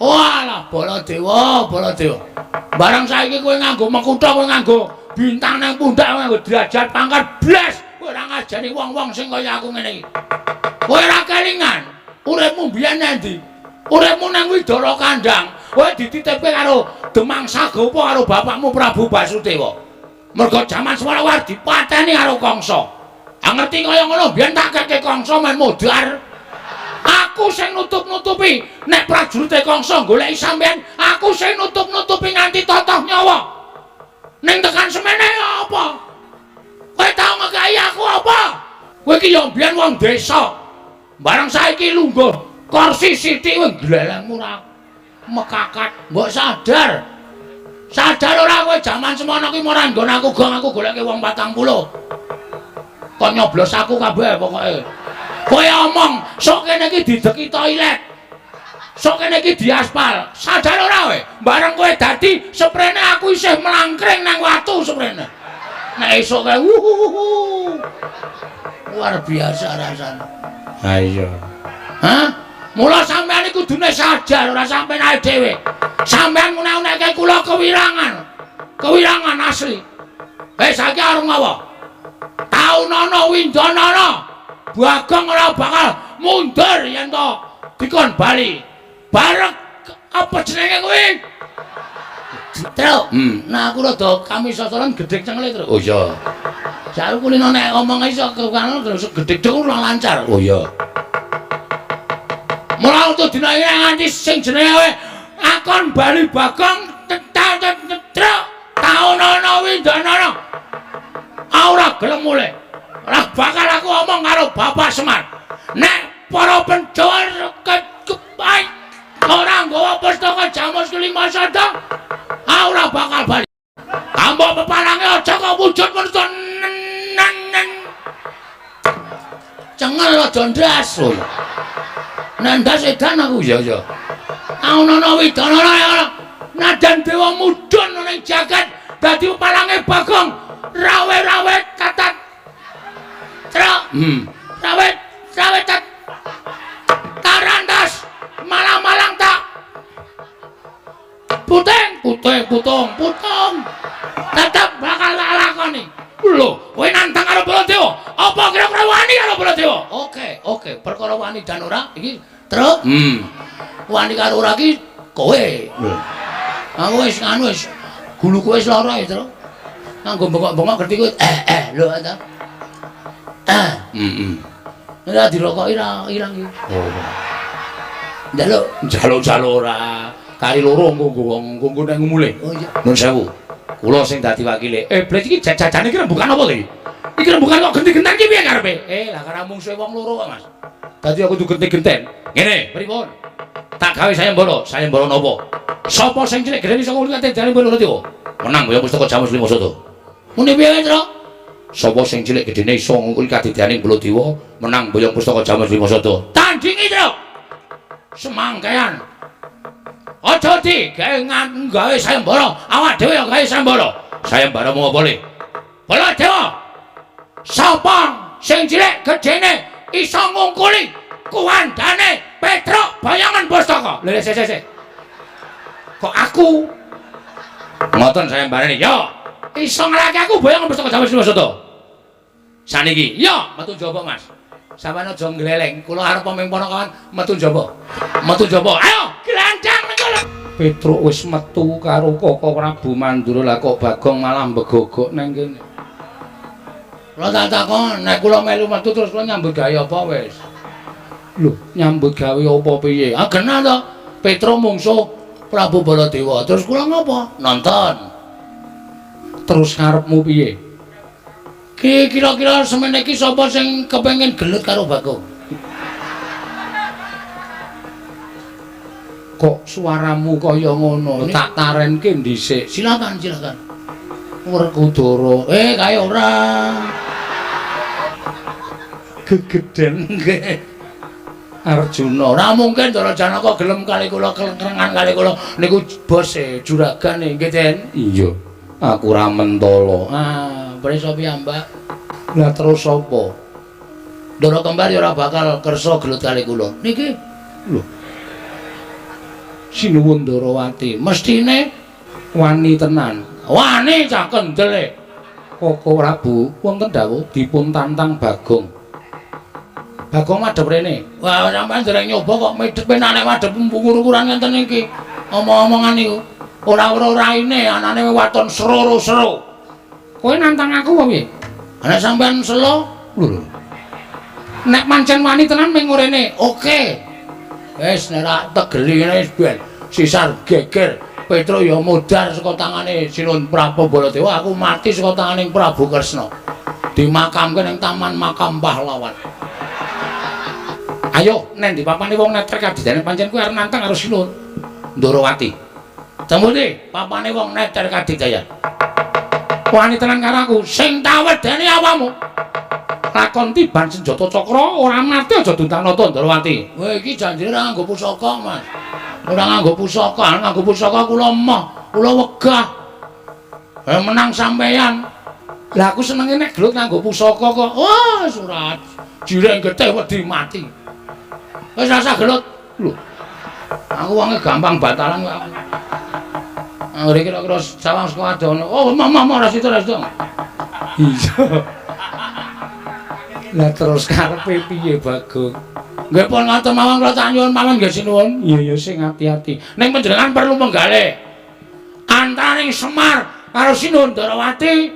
Walah, Baladewa, Baladewa. Barang saiki kowe nganggo mekutha, kowe nganggo bintang nang pundak, kowe nganggo derajat pangkat blas. Kowe ora ngajari wong-wong sing kaya aku ngene iki. Kowe ora kelingan. Uripmu biyen endi? Uripmu nang Widara Kandang. Kowe dititipke karo Demang Sagopa karo bapakmu Prabu Basudewa. Mergo jaman semana war dipateni karo Kangsa. Ngerti kaya ngono biyen tak keke Kangsa men modar. Aku sing nutup-nutupi nek prajurite Kangsa goleki sampean, aku sing nutup-nutupi nganti totoh nyawa. Ning tekan semene apa? Kowe tau ngekai aku apa? Kowe iki yo biyen wong desa. Barang saiki lungguh kursi sithik wis glelengmu ora mekakat. Mbok sadar. Sadar ora kowe jaman semono ki ora nggon aku gong aku goleke wong 40. Kok nyoblos aku kabeh pokoke. Kowe omong sok kene iki dideki toilet. Sok kene iki diaspal. Sadar ora kowe? Bareng kowe dadi sprene aku isih melangkring nang watu sprene. Nek esuk kae luar biasa rasane. Ha iya. Hah? Mula sampean iku kudune sadar ora sampean ae dhewe. Sampean ngene-ngeneke kula kewirangan. Kewirangan asli. Saiki arep ngopo? Taunana Windanana. Bagong ora bakal mundur yen to dikon bali. Barek apa jenenge kuwi? Truk. Nah aku rada kamisosoran gedhe cengele, Truk. Oh iya. Sak kulino nek ngomong iso kanu terus gedhe ora lancar. Oh iya. Mula untuk dina iki nganti sing jenenge akon bali Bagong truk taunana Windanana. Ora gelem mulih. Ora bakal aku omong karo Bapak Semar. Nek para penjual kepai ora nggawa pustaka Jamus Kelima Sada, ora bakal bali. Ambo pepalange aja kok wujud menungso cengel aja ndas. Nandas edan aku ya ya. Ana Widanana ya. Nadan dewa mudhun ning jagat dadi pepalange Bagong. Rawe-rawe katat. Truk. Rawe tarandas. Malang-malang tak. Putung. Tetep bakal tak lakoni. Lho, kowe nantang karo Baladewa. Apa kira-kira wani karo Baladewa? Oke, perkara wani dan ora iki truk. Wani karo ora iki kowe. Aku wis anu wis guluku wis lara ya, Truk. Nganggo bengok-bengok ngerti kowe. Lho ta. Ora dirokoki ra irang iki. Oh. Njaluk ora. Kari loro nggo nek ngumule. Oh iya. Nun sewu. Kula sing dadi wakile. Blet iki jajane iki rembukan apa to iki? Iki rembukan kok genti-genten ki piye karepe? Lah karena mungsuhe wong loro kok, Mas. Dadi aku kudu genti-genten. Ngene, pripun? Tak gawe sayembara napa? Sapa sing cilik gedhe iso nguli ate jane loro Dewa? Menang ya pustaka Jamus Kelima Sada. Mune piye, Tru? Sapa sing cilik gedene iso nguli kadidyaning Baladewa, menang boyong pustaka Jamus Kelima Sada. Tandingi, Tru. Semangkean. Aja gawe sayembara, awak dhewe ya gawe sayembara. Sayembara mung apa le? Baladewa. Sapa sing cilik gedene iso ngungkuli kuwandane Petruk bayangan pustaka. Lha sik. Kok aku? Ngoten sayembarane. Ya, iso nglaki aku bayangan pustaka Jamus Kelima Sada. Saniki, ya, metu njaba, Mas. Sampeyan aja ngleleng, kula arep pemimpin kawan metu njaba. Ayo, grandang mengko. Petruk wis metu karo Koko Prabu Mandura, lah kok Bagong malah mbegogok nang kene. Kula tak takon, nek kula melu metu terus kula nyambut gawe apa wis? Lho, nyambut gawe apa piye? Ah genah to. Petruk mungsuh Prabu Baladewa. Terus kula ngapa? Nonton. Terus ngarepmu piye? Kira-kira semene iki sapa sing kepengin gelut karo Bagong? Kok suaramu kaya ngono? Tak tarenke dhisik. Silakan. Werkudara. Kae ora. Gegeden nggih. Arjuna. Ora mungkin Ndara Janaka gelem kali kula kelengkrengan kali kula niku bose juragane nggih, Den. Iya. Aku ora mentala. Prisa piyambak. Lah terus sapa? Ndara Kembar ya ora bakal kersa gelut kali kula. Niki lho. Sinuwun Ndarawati, mestine wani tenan. Wani cah kendele. Koko Prabu wonten dawuh dipun tantang Bagong. Bagong madhep rene. Wah, sampeyan dereng nyoba kok medhep nek madhep ukuran ngenten iki. Omong-omongan niku. Ora raine anane waton sero-sero. Kowe nantang aku apa piye? Nek sampeyan selo, lho. Nek pancen wani tenan ming ngurene. Oke. Wis nek ra tegeli ngene wis ben. Sisar geger. Petruk ya mudhar saka tangane Sinun Prabu Baladewa, aku mati saka tangane Prabu Kresna. Dimakamke ning Taman Makam Pahlawan. Ayo nek di papane wong neter kadidane pancen kuwi arep nantang karo Sinur Ndorowati. Temune papane wong neter kadidayan. Wani tenan karo aku sing tak wedeni awamu. Lakon tiban senjata cakra ora mati aja Duntanata Ndorowati. Kowe iki janjine ora nganggo pusaka, Mas. Ora nganggo pusaka, nganggo pusaka kula emoh, kula wegah. Menang sampeyan. Lah aku senenge nek gelut nganggo pusaka kok. Wah, surat. Jireng getih wedi mati. Wis rasa gelut. Lho. Aku wonge gampang batalan kok aku. Anggere kira-kira sawang saka adono. Oh, mama ora situ. Iya. Lah terus karepe piye, Bagong? Nggih pun ngoten mawon kula tak nyuwun mawon nggih sinuwun. Iya sing ati-ati. Ning panjenengan perlu menggalih. Antaring Semar karo Sinur Ndorowati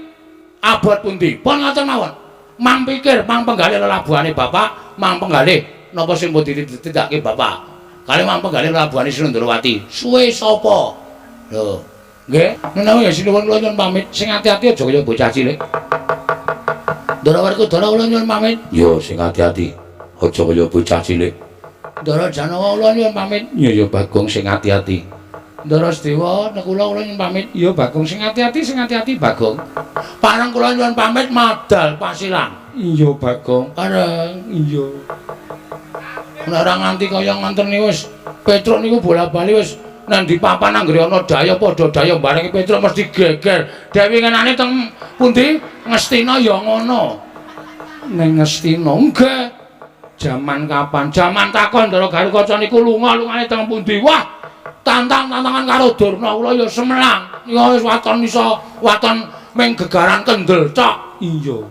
abot pundi? Pun ngoten mawon. Mang pikir, mang penggalih lelabuhane bapak, mang penggalih napa sing pun ditindakake bapak. Kali mang penggalih lelabuhane Sinur Ndorowati. Suwe sapa? Lho, nggih, menawi ya sinuwun kula nyuwun pamit. Sing ati-ati aja kaya bocah cilik. Ndara Werkudara kula nyuwun pamit. Yo sing ati-ati. Aja kaya bocah cilik. Ndara Janawa kula nyuwun pamit. Iya Bagong sing ati-ati. Ndara Sedewa kula nyuwun pamit. Iya Bagong sing ati-ati Bagong. Pareng kula nyuwun pamit madal pasilan. Iya Bagong. Pareng. Iya. Nek ora nganti kaya nganten niku wis Petruk niku bola-bali wis nang di papan anggere ana daya padha daya bareng Petruk mesti geger. Dewi ngenane teng pundi? Ngestina ya ngono. Ning Ngestina nggih. Jaman kapan? Jaman takon Ndara Garukaca niku lunga-lungane teng pundi? Wah, tantangan karo Durna kula ya semelang. Ya wis waton iso waton ming gegaran kendel cok. Iya.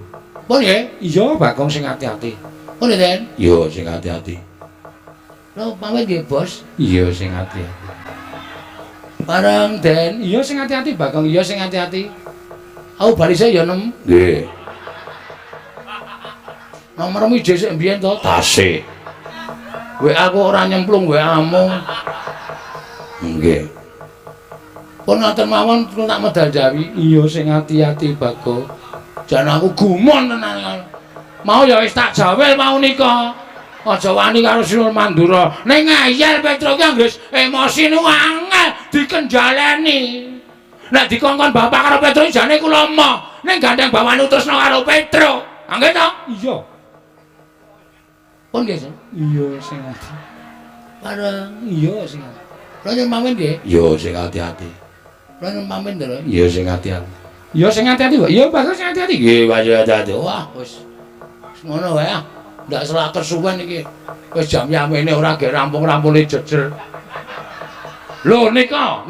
Pun nggih? Iya, Bagong sing ati-ati. Pun Den? Iya, sing ati-ati. Lho, pamit nggih, Bos. Iya, sing ati-ati. Bareng Den, iya sing ati-ati Bagong, iya sing ati-ati. Aku balise ya nem. Nggih. Nomormu dhisik mbiyen to? Tasih. WA aku ora nyemplung WA-mu. Nggih. Pun ngoten mawon kula tak medal jawi. Iya sing ati-ati Bagong. Jan aku gumon tenan. Mau ya wis tak jawel mau nika. Aja wani karo Sinur Mandura. Ning ngayal Petruk ki anggris emosi nu angel dikenjaleni. Nek dikongkon bapak karo Petruk jane kula emoh. Ning gandeng bawane utusno karo Petruk. Nggih to? Iya. Pun nggih, iya sing ati. Pareng iya sing ati. Kula nyuwun pamit nggih. Iya sing ati-ati. Kula nyuwun pamit Ndara. Iya sing ati-ati. Iya sing ati-ati, Pak. Iya Bagus sing ati-ati. Nggih, Pak ati-ati. Wah, wis ngono wae ah. Ndak selak kesuwen iki. Wis jam yamene ora ge rampung-rampune jejer. Lho nika.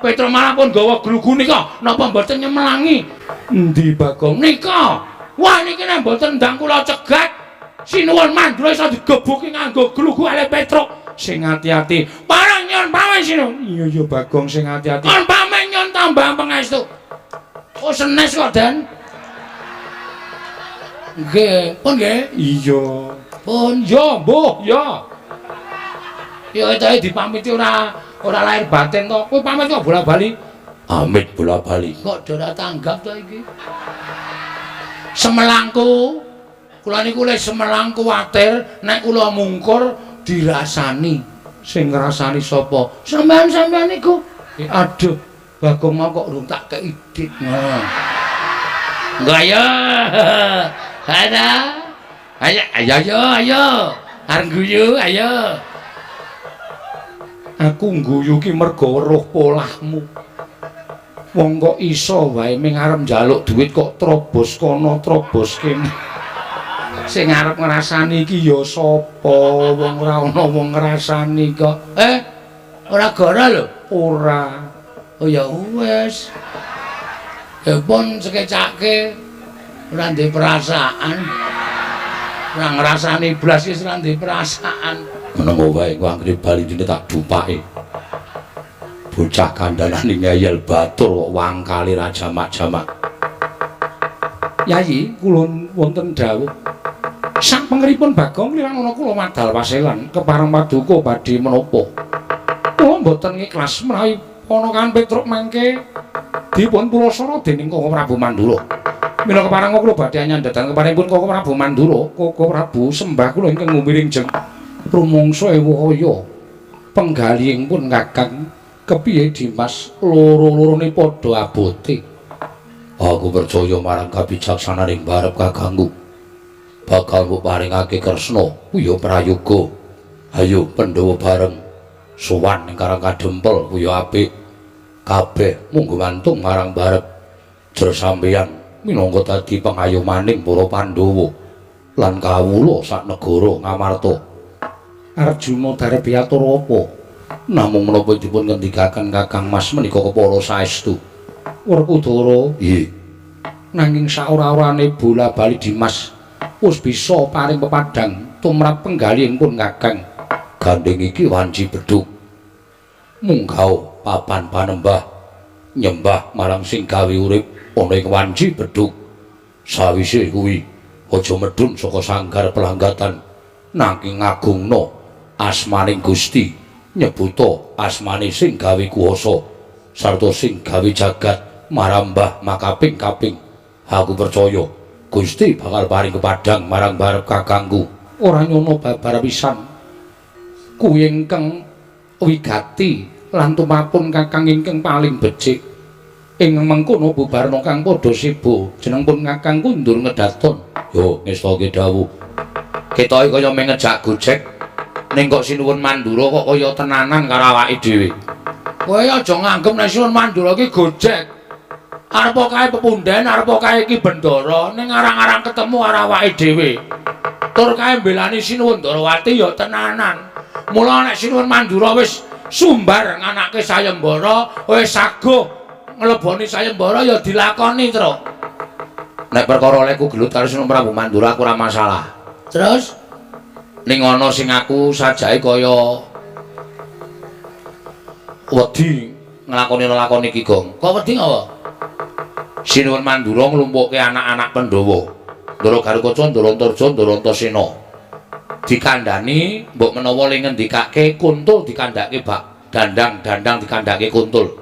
Petruk malah pun gawa glugu nika. Napa mboten nyemelangi? Endi Bagong? Nika. Wah niki nek mboten ndang kula cegat. Sinuwun Mandura iso digebuki nganggo glugu ale Petruk. Sing ati-ati. Parang nyuwun pamit Sinur. Iya Bagong sing ati-ati. Kon pamit nyuwun tambah pangestu. Oh senes kok Den. Nggih, pun nggih? Iya. Pun ya, mbuh, ya. Ya etahe dipamiti ora lahir batin to. Kowe pamit kok bola-bali? Amit bola-bali. Kok ora tanggap to iki? Semelangku. Kula niku lek semelang kuwatir nek kula mungkur dirasani. Sing ngrasani sapa? Sampeyan niku. Aduh, Bagong mau kok urung tak kei dik. Nah. Enggak ya. Ada. Ayo. Arep guyu, ayo. Aku ngguyu ki mergo weruh polahmu. Wong kok iso wae ming arep njaluk duit kok trobos kono, trobos kene. Sing arep ngrasani iki ya sapa? Wong ora ana wong ngrasani kok. Ora gara lho. Ora. Oh ya wis. Ya pun sekecake. Ora ndek perasaan. Ora ngrasani blas wis ora ndek perasaan. Menengo wae kok anggere bali dene tak dupake. Bocah kandhanan ngeyel batur kok wangkali ra jamak-jamak. Yayi, kula wonten dawuh. Sak pengeripun Bagong kliwang ana kula madal waselan kepareng paduka badhe menapa. Kula mboten ikhlas menawi ponokan Petruk mangke dipun purasana dening Koko Prabu Mandura. Mila kepareng kula badhe nyandhetan keparengipun Koko Prabu Mandura, Koko Prabu sembah kula ingkang ngumiringjeng rumangsa ewu kaya penggalihipun Kakang kepiye Dimas loro-lorone padha abote. Aku percaya marang kabijaksananing barep kakangku bakal paringake Kresna kuya prayoga. Ayo Pandhawa bareng sowan ning Karang Kadempel kuya apik. Kabeh mung gumantung marang barep jer sampeyan minangka dadi pengayomaning para Pandhawa lan kawula sak negara Ngamarta. Arjuna darep piyatur apa? Namung menapa dipun ngendikaken Kakang Mas menika kepala saestu. Werkudara, nggih. Nanging saora-orane bola-bali Dimas wis bisa paring pepadhang tumrap penggalihipun Kakang. Gandeng iki wanci bedhug. Munggah papan panembah nyembah marang sing gawe urip ana ing wanci bedhug. Sawise kuwi aja medhun saka sanggar pelanggatan nanging ngagungna asmaning Gusti, nyebuta asmane sing gawe kuwasa sarta sing gawe jagat marambah makaping-kaping. Aku percaya Gusti bakal paring kepadhang marang barep kakangku. Ora nyono babar pisan kuwi ingkang wigati lan tumapun kakang ingkang paling becik. Ing mengkono bubarna kang padha sibu jenengipun Kakang Kundur Ngedaton. Yo ngestake dawuh. Ketoke kaya mengejak gojek ning kok Sinuwun Mandura kok kaya tenanan karo awake dhewe. Kowe aja nganggep nek Sinuwun Mandura ki gojek. Arepa kae pepundhen, arepa kae iki bendara, ning arang-arang ketemu karo awake dhewe. Tur kae mbelani Sinuwun Darawati ya tenanan. Mula nek Sinuwun Mandura wis sumbar nganake sayembara, wis saguh ngleboni sayembara ya dilakoni, Truk. Nek perkara olehku gelut karo Sinuwun Prabu Mandura aku ora masalah. Terus ning ana sing aku sajake kaya wedi nglakoni iki, Gong. Kok wedi apa? Sinuwun Mandura nglumpukke anak-anak Pandhawa. Ndara Garukaca, Ndara Antarja, Ndara Antasena. Dikandhani mbok menawa ling ngendikake Kuntul dikandhake bak dandang dikandhake Kuntul.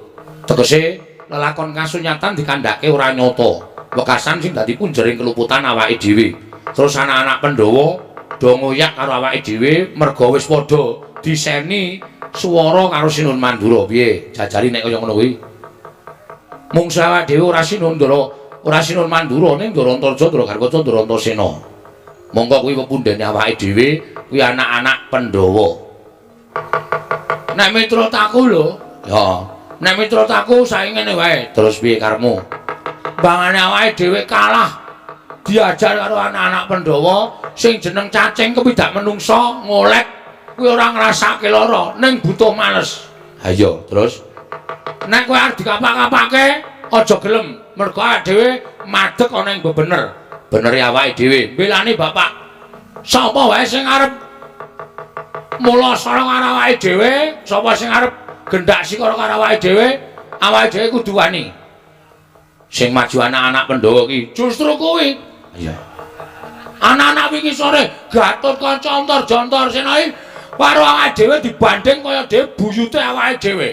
Tegese lelakon kasunyatan dikandhake ora nyata. Wekasan sing dadi punjering keluputan awake dhewe. Terus anak-anak Pandhawa do ngoyak karo awake dhewe merga wis padha diseni swara karo Sinuwun Mandura. Piye? Jajari nek kaya ngono kuwi. Mung awake dhewe ora Sinuwun Mandura ning Ndara Antarja, Ndara Garukaca, Ndara Antasena. Monggo kuwi pepundhene awake dhewe, kuwi anak-anak Pandhawa. Nek miturut aku lho, ya, nek miturut aku saiki ngene wae. Terus piye karepmu? Bangane awake dhewe kalah diajar karo anak-anak Pandhawa sing jeneng cacing kepidak menungsa ngolek kuwi ora ngrasake lara ning butuh males. Ha iya, terus nek kowe arep dikapak-kapake aja gelem mergo awake dhewe madeg ana ing bebener. Benere awake dhewe mbelani bapak. Sapa wae sing arep mula sara karo awake dhewe, sapa sing arep gendak sikara karo awake dhewe kudu wani. Sing maju anak-anak Pandhawa ki justru kuwi. Iya. Anak-anak wingi sore Gatotkaca Antarja Antarsena karo awake dhewe dibanding kaya dhewe buyute awake dhewe.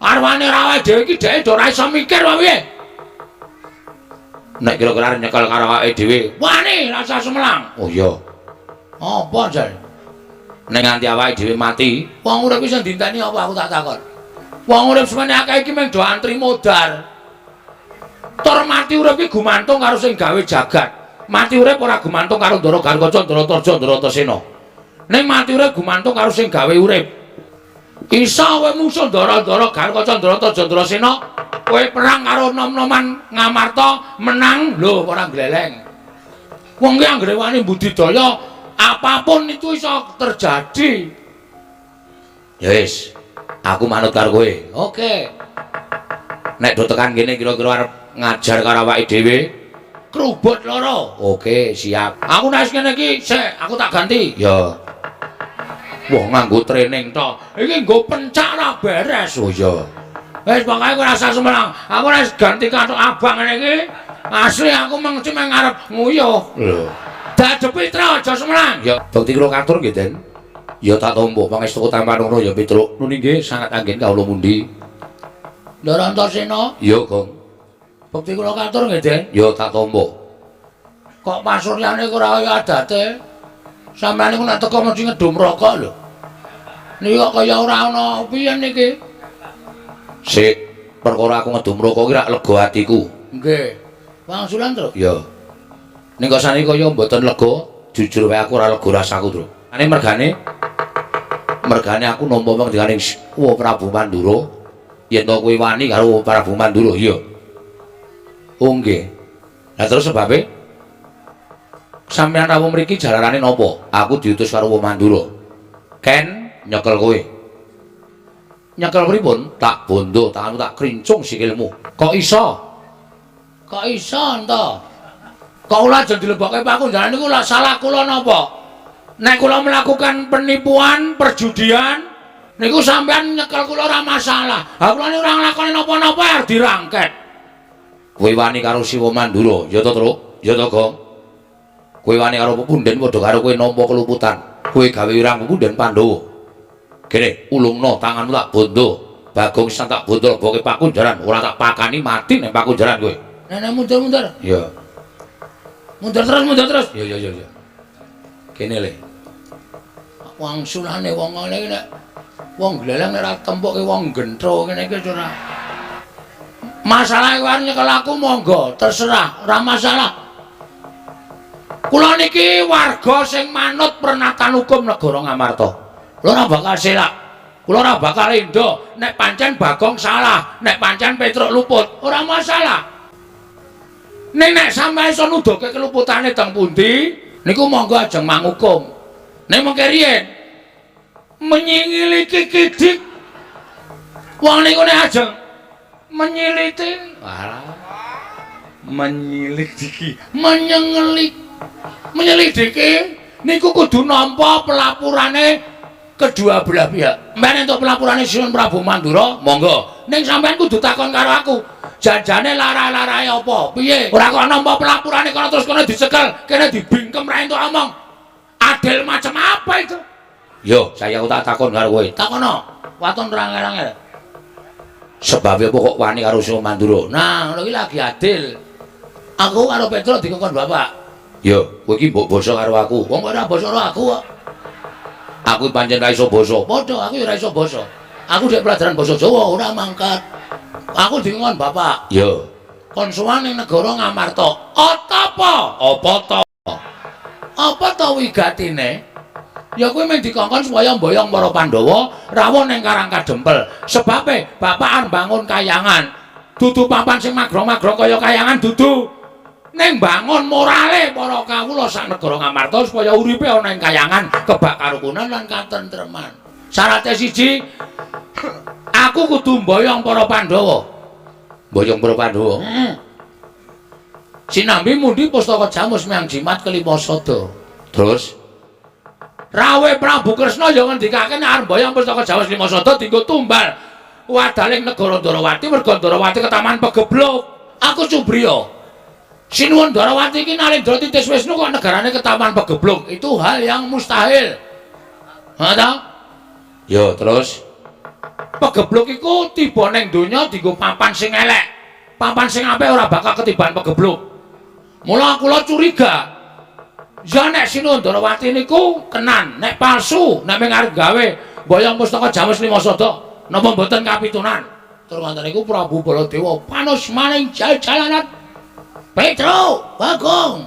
Arwane awake dhewe iki dhek ora iso mikir wae piye. Nek kira-kira nyekel karo awake dhewe, wani rasa semelang. Oh iya. Apa jan? Nek nganti awake dhewe mati, wong urip iso dinteni apa aku tak takon. Wong urip semene akeh iki mung do antri modar. Tur mati urip iki gumantung karo sing gawe jagat. Mati urip ora gumantung karo Ndara Garukaca, Ndara Antarja, Ndara Antasena. Ning mati urip gumantung karo sing gawe urip. Isa kowe musuh Ndara Garukaca, Ndara Antarja, Ndara Antasena, kowe perang karo nom-noman Ngamarta menang lho ora gleleng. Wong ki anggere wani budidaya apapun itu iso terjadi. Ya wis, aku manut karo kowe. Oke. Nek do tekan kene kira-kira arep ngajar karo awake dhewe, krubut loro. Oke, siap. Aku nek kene iki sik, aku tak ganti. Ya. Wah, nganggo training tok. Iki nggo pencak ra beres. Oh iya. Wis pokoke ora usah semelang. Aku nek ganti kathok abang ngene iki, asli aku mengci ngarep nguyuh. Lho. Dadepi tra aja semelang. Ya, bekti kula katur nggih, Den. Ya tak tampa pangestu tampan ngono ya Petruk. Nuni nggih sangat anggen kawula mundi. Ndara Antasena? Iya, Gong. Bekti kula katur nggih, Den. Ya tak tampa. Kok pasuryane ora kaya adate? Sampeyan niku nek teko mesti ngedum rokok lho. Niki kok kaya ora ana piye niki? Sik, perkara aku ngedum rokok ki rak lega atiku. Nggih. Wangsulan, Tru? Ya. Ning kok saniki kaya mboten lega, jujur wae aku ora lega rasaku, Tru. Ane mergane aku nampa ngendikane Prabu Mandura, yen to kowe wani karo Prabu Mandura, iya. Oh nggih. Lah terus sebabe sampeyan rawuh mriki jalarane napa? Aku diutus karo Mandura. Ken nyekel kowe. Nyekel pripun? Tak bondo, tanganmu tak krincung sikilmu. Kok iso? Kok iso ento? Kok ula aja dilebokke pakunjaran niku lak salah kula napa? Nek kula melakukan penipuan, perjudian, niku sampean nyekel kula ora masalah. Ha kula niku ora nglakoni napa-napa arep dirangket. Kowe wani karo Siwa Mandura, ya to, Truk? Ya to, Gong? Kowe wani karo pepunden padha karo kowe nampa keluputan. Kowe gawe wirang pepunden Pandhawa. Kene, ulungno tanganmu tak bondo. Bagong Sisan tak bondo lebokke pakunjaran, ora tak pakani mati nek pakunjaran kowe. Nek mundur-mundur. Iya. Mundur terus. Iya. Kene le. Wangsulane wong ngene iki nek wong gleleng nek ora tempuke wong gentro kene iki ora. Masalah kuwi nyekel aku monggo, terserah, ora masalah. Kula niki warga sing manut pernatan hukum negara Ngamarta. Kula ora bakal selak. Kula ora bakal endo nek pancen Bagong salah, nek pancen Petruk luput, ora masalah. Nek sampeyan iso nuduhke keluputane teng pundi, niku monggo ajeng manghukum. Nek mengke riyen menyingili kidik wong niku nek ajeng menyiliti menyelidiki niku kudu nampa pelapurane kedua belah pihak. Mbene entuk pelapurane Sinuwun Prabu Mandura, monggo. Ning sampean kudu takon karo aku. Janjane lara-larae apa? Piye? Ora kok nampa pelapurane kono terus kono dicekel, kene dibingkem ra entuk omong. Adil macam apa itu? Yo, saya tak takon karo kowe. Takono. Waton rangel-rangel. Sebab apa kok wani karo Sinuwun Mandura? Nah, ngono iki lagi adil. Aku karo Petruk dikongkon bapak. Yo, kowe iki mbok basa karo aku. Wong kok ora basa karo aku kok. Aku pancen ra iso basa. Padha aku ya ora iso basa. Aku dhek pelajaran basa Jawa ora mangkat. Aku dikongkon bapak. Yo. Kon sowan ning negara Ngamarta. Apa? Apa to? Apa to wigatine? Ya kuwi mung dikongkon supaya mboyong para Pandhawa rawuh ning Karang Kadempel. Sebabe bapak arep bangun kayangan. Dudu papan sing magrong-magrong kaya kayangan dudu. Ning bangun morale para kawula sak negara Ngamarta supaya uripe ana ing kayangan, kebak karukunan lan katentreman. Syaratnya siji, aku kudu mboyong para Pandhawa. Mboyong para Pandhawa. Sinambi mundi pustaka Jamus Myang Jimat kelima sada. Terus rawuh Prabu Kresna ya ngendikake nek arep mboyong pustaka Jamus lima sada dienggo tumbal wadaling negara Ndarawati merga Ndarawati ketaman pegeblok. Aku Subriya. Sinuwun Ndarawati iki Nalendra Titis Wisnu kok negarane ketaman pegeblok. Itu hal yang mustahil. Ha ta? Ya, terus pegeblok iku tiba ning donya dienggo papan sing elek. Papan sing apik ora bakal ketiban pegeblok. Mula kula curiga. Ya nek Sinuwun Ndarawati niku tenan, nek palsu, nek mung arep gawe mboyong pustaka Jamus lima sada, napa mboten kapitunan. Tur wonten niku Prabu Baladewa panos maning jal-jalanan. Petruk, Bagong,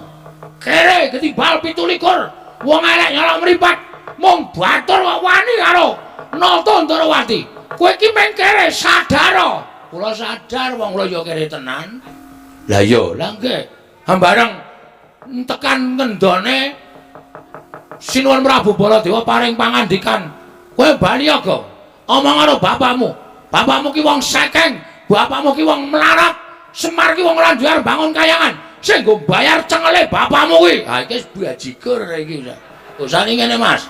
kere ketibal 17 wong elek nyolong mripat, mung batur kok wani karo Nata Ndarawati. Kowe iki meng kere sadar. Kula sadar wong kula ya kere tenan. Lah iya, lah nggih. Hambareng tekan ngendone Sinuwun Prabu Baladewa paring pangandikan. Kowe bali ya, Gong. Omong karo bapakmu. Bapakmu ki wong sekeng, bapakmu ki wong melarat. Semar ki wong ora duwe bangun kayangan. Sing nggo bayar cengele bapakmu kuwi. Ha iki wis bajigur iki. Usane ngene, Mas.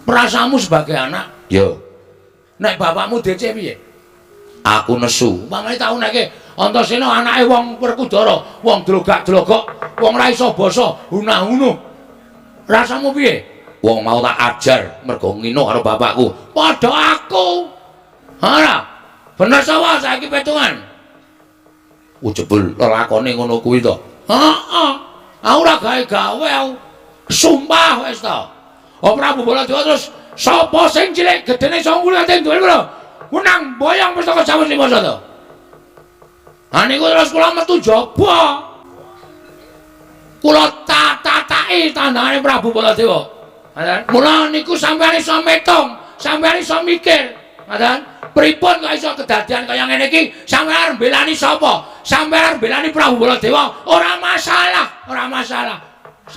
Perasaanmu sebagai anak. Yo. Nek bapakmu DC piye? Aku nesu. Pamane tau nekke Antasena anake wong Werkudara, wong drogak-drogok, wong ora iso basa, hunah-hunuh. Rasamu piye? Wong mau tak ajar mergo ngino karo bapakku. Padha aku. Ha. Bener sapa saiki petungan? Ujebul lelakone ngono kuwi to. Heeh. Aku ora gawe-gawe aku. Sumpah wis to. Prabu Baladewa terus sapa sing cilik gedene iso ngulate duwe kula? Menang boyong pustaka Jamus Limasada. Niku terus kula metu jaba. Kula tataki tandane Prabu Baladewa. Mula niku sampeyan iso metung, sampeyan iso mikir. Ngoten. Pripun kok iso kedadian kaya ngene iki? Sampeyan arep belani sapa? Sampeyan arep belani Prabu Baladewa? Ora masalah, ora masalah.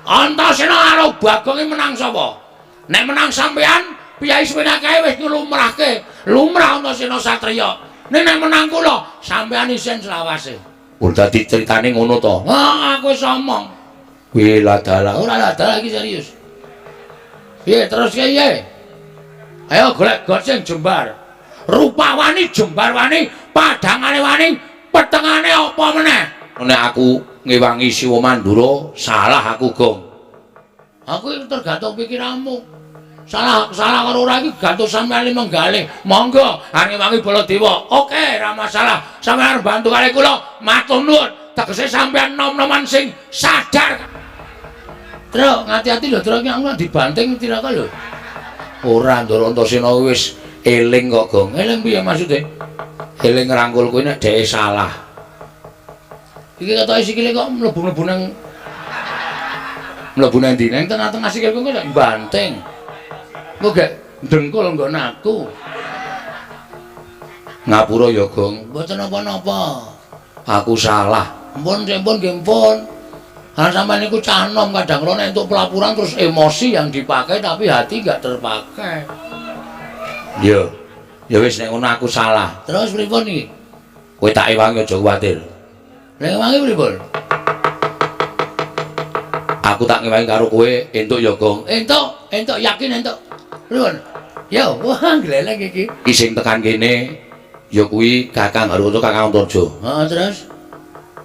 Antasena karo Bagong menang sapa? Nek menang sampeyan, Piyai Swinakae wis nglumrahke, lumrah Antasena Satriya. Nek menang kula, sampeyan isin selawase. Oh dadi critane ngono to. Aku wis omong. Kuwi ladalah. Ora ladalah iki serius. Piye terus piye? Ayo golek got sing jembar. Rupawani jembar wani, padangane wani, petengane apa meneh? Nek aku ngewangi Siwa Mandura, salah aku, Gong. Aku iki tergantung pikiranmu. Salah karo ora iki gantung sampeyan menggalih. Monggo, ngewangi Baladewa. Oke, ora masalah. Sampeyan bantu kali kula, matur nuwun. Tegese sampeyan nom-noman sing sadar. Tru, ngati-ati lho, Tru iki aku dibanting tiraka lho. Ora Ndara Antasena wis eling kok, Gong. Eling piye maksude? Eling ngrangkul kuwi nek dhek salah. Iki ketoke sikile kok mlebu-mlebu nang ndi? Nang tengah-tengah sikilku kok banting. Kok gak dengkul nggon aku. Ngapura ya, Gong. Mboten napa-napa. Aku salah. Ampun, nggih pun. Karena sampean niku cah enom kadang kala nek entuk pelapuran terus emosi yang dipakai tapi hati enggak terpakai. Yo. Ya wis nek ngono aku salah. Terus pripun iki? Kowe tak ewangi aja kuwatir. Nek ewangi pripun? Aku tak ngewangi karo kowe entuk ya, Gong. Entuk yakin entuk. Pripun? Yo, wah gleleng iki. Ki sing tekan kene ya kuwi Kakang Harwono Kakang Antarja. Heeh, terus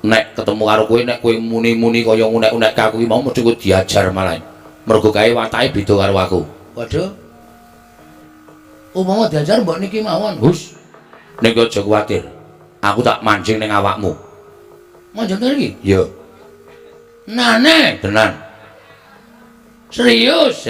nek ketemu karo kowe nek kowe muni-muni kaya ngunek-unek aku iki mau mesti kowe diajar malah. Mergo kae watake beda karo aku. Waduh. Umpama diajar mbok niki mawon. Hus. Nek aja kuwatir. Aku tak mancing ning awakmu. Manjing iki? Iya. Nane, tenan. Serius.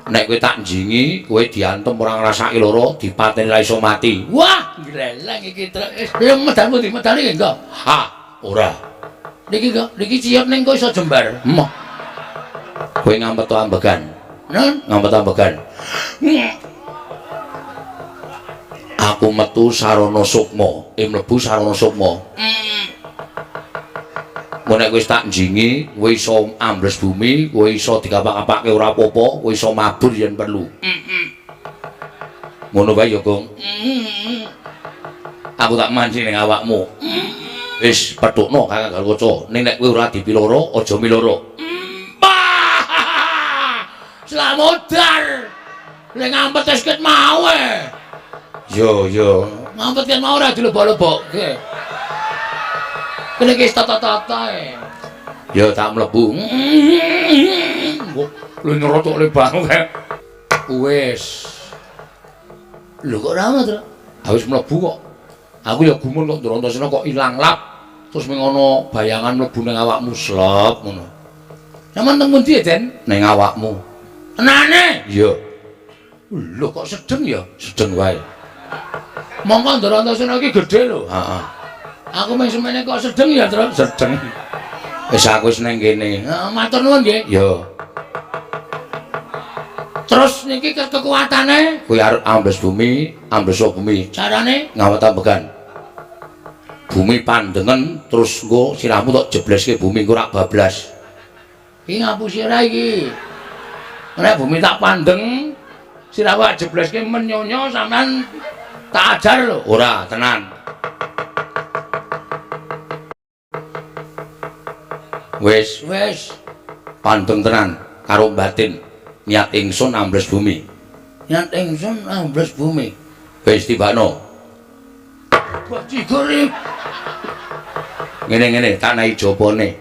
Nek kowe tak njingi, kowe diantem ora ngrasaki lara, dipateni ra iso mati. Wah, gleleng iki terus. Lha medal pundi? Medal iki enggak? Ha, ora. Niki ciut ning kok iso jembar. Emoh. Kowe ngampet ambegan. Nun, ngampet ambegan. Aku metu sarana sukma, mlebu sarana sukma. Nek wis tak njingi, kowe iso ambles bumi, kowe iso dikapak-kapake ora apa-apa, kowe iso mabur yen perlu. Ngono wae ya, Gong. Aku tak mancing ning awakmu. Wis petukno Kakang Galwaca, ning nek kowe ora dipiloro, aja miloro. Slamodar. Lek ngampet wis ket mau e. Yo. Ngampet ket mau ora dilebok-lebokke. Kene iki tata-tata e. Ya tak mlebu. Lu nyerotok le bangun kae. Wis. Lho kok ora to? Wis mlebu kok. Aku ya gumun kok Ndara Antasena kok ilang lap. Terus ming ana bayangan mlebu ning awakmu slop ngono. Sampeyan teng pundi, Den? Ning awakmu. Tenane? Iya. Lho kok sedeng ya? Sedeng wae. Mongko Ndara Antasena iki gedhe lho. Heeh. Aku mung semene kok sedeng ya, Tru? Sedeng. Wis aku wis ning kene. Heeh, matur nuwun nggih. Ya. Terus niki kekuatane Kowe arep ambles bumi, ambles bumi. carane Ngawet ambegan. Bumi pandengen terus engko sirahmu tok jebleske bumi engko rak bablas. iki ngapusi ora iki. Nek bumi tak pandeng, sirahmu tak jebleske menyonyo sampean tak ajar lho. Ora, tenan. Wis pandeng tenan karo batin. Niat ingsun ambles bumi. Niat ingsun ambles bumi. Wis tibakno. Bajigur iki. Ngene-ngene tak nahi jopone.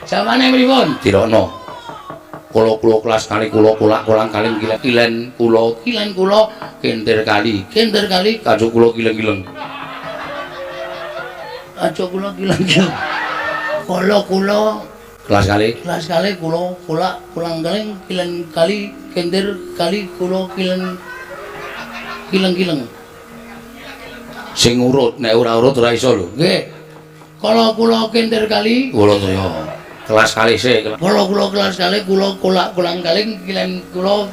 Samane pripun? Dirokno. Kula kelas kali kula kolak kolang kali kilen kula kintir kali kacu kula kileng-kileng. Aja kula kileng-kileng. Kula kelas kali kula kolak kolang kali kilen kali kintir kali kula kileng-kileng. Sing urut nek ora urut ora iso lho. Nggih. Kula kintir kali kula saya kelas kali sik. Kula kelas kali kula kolak kolang kali kilen kula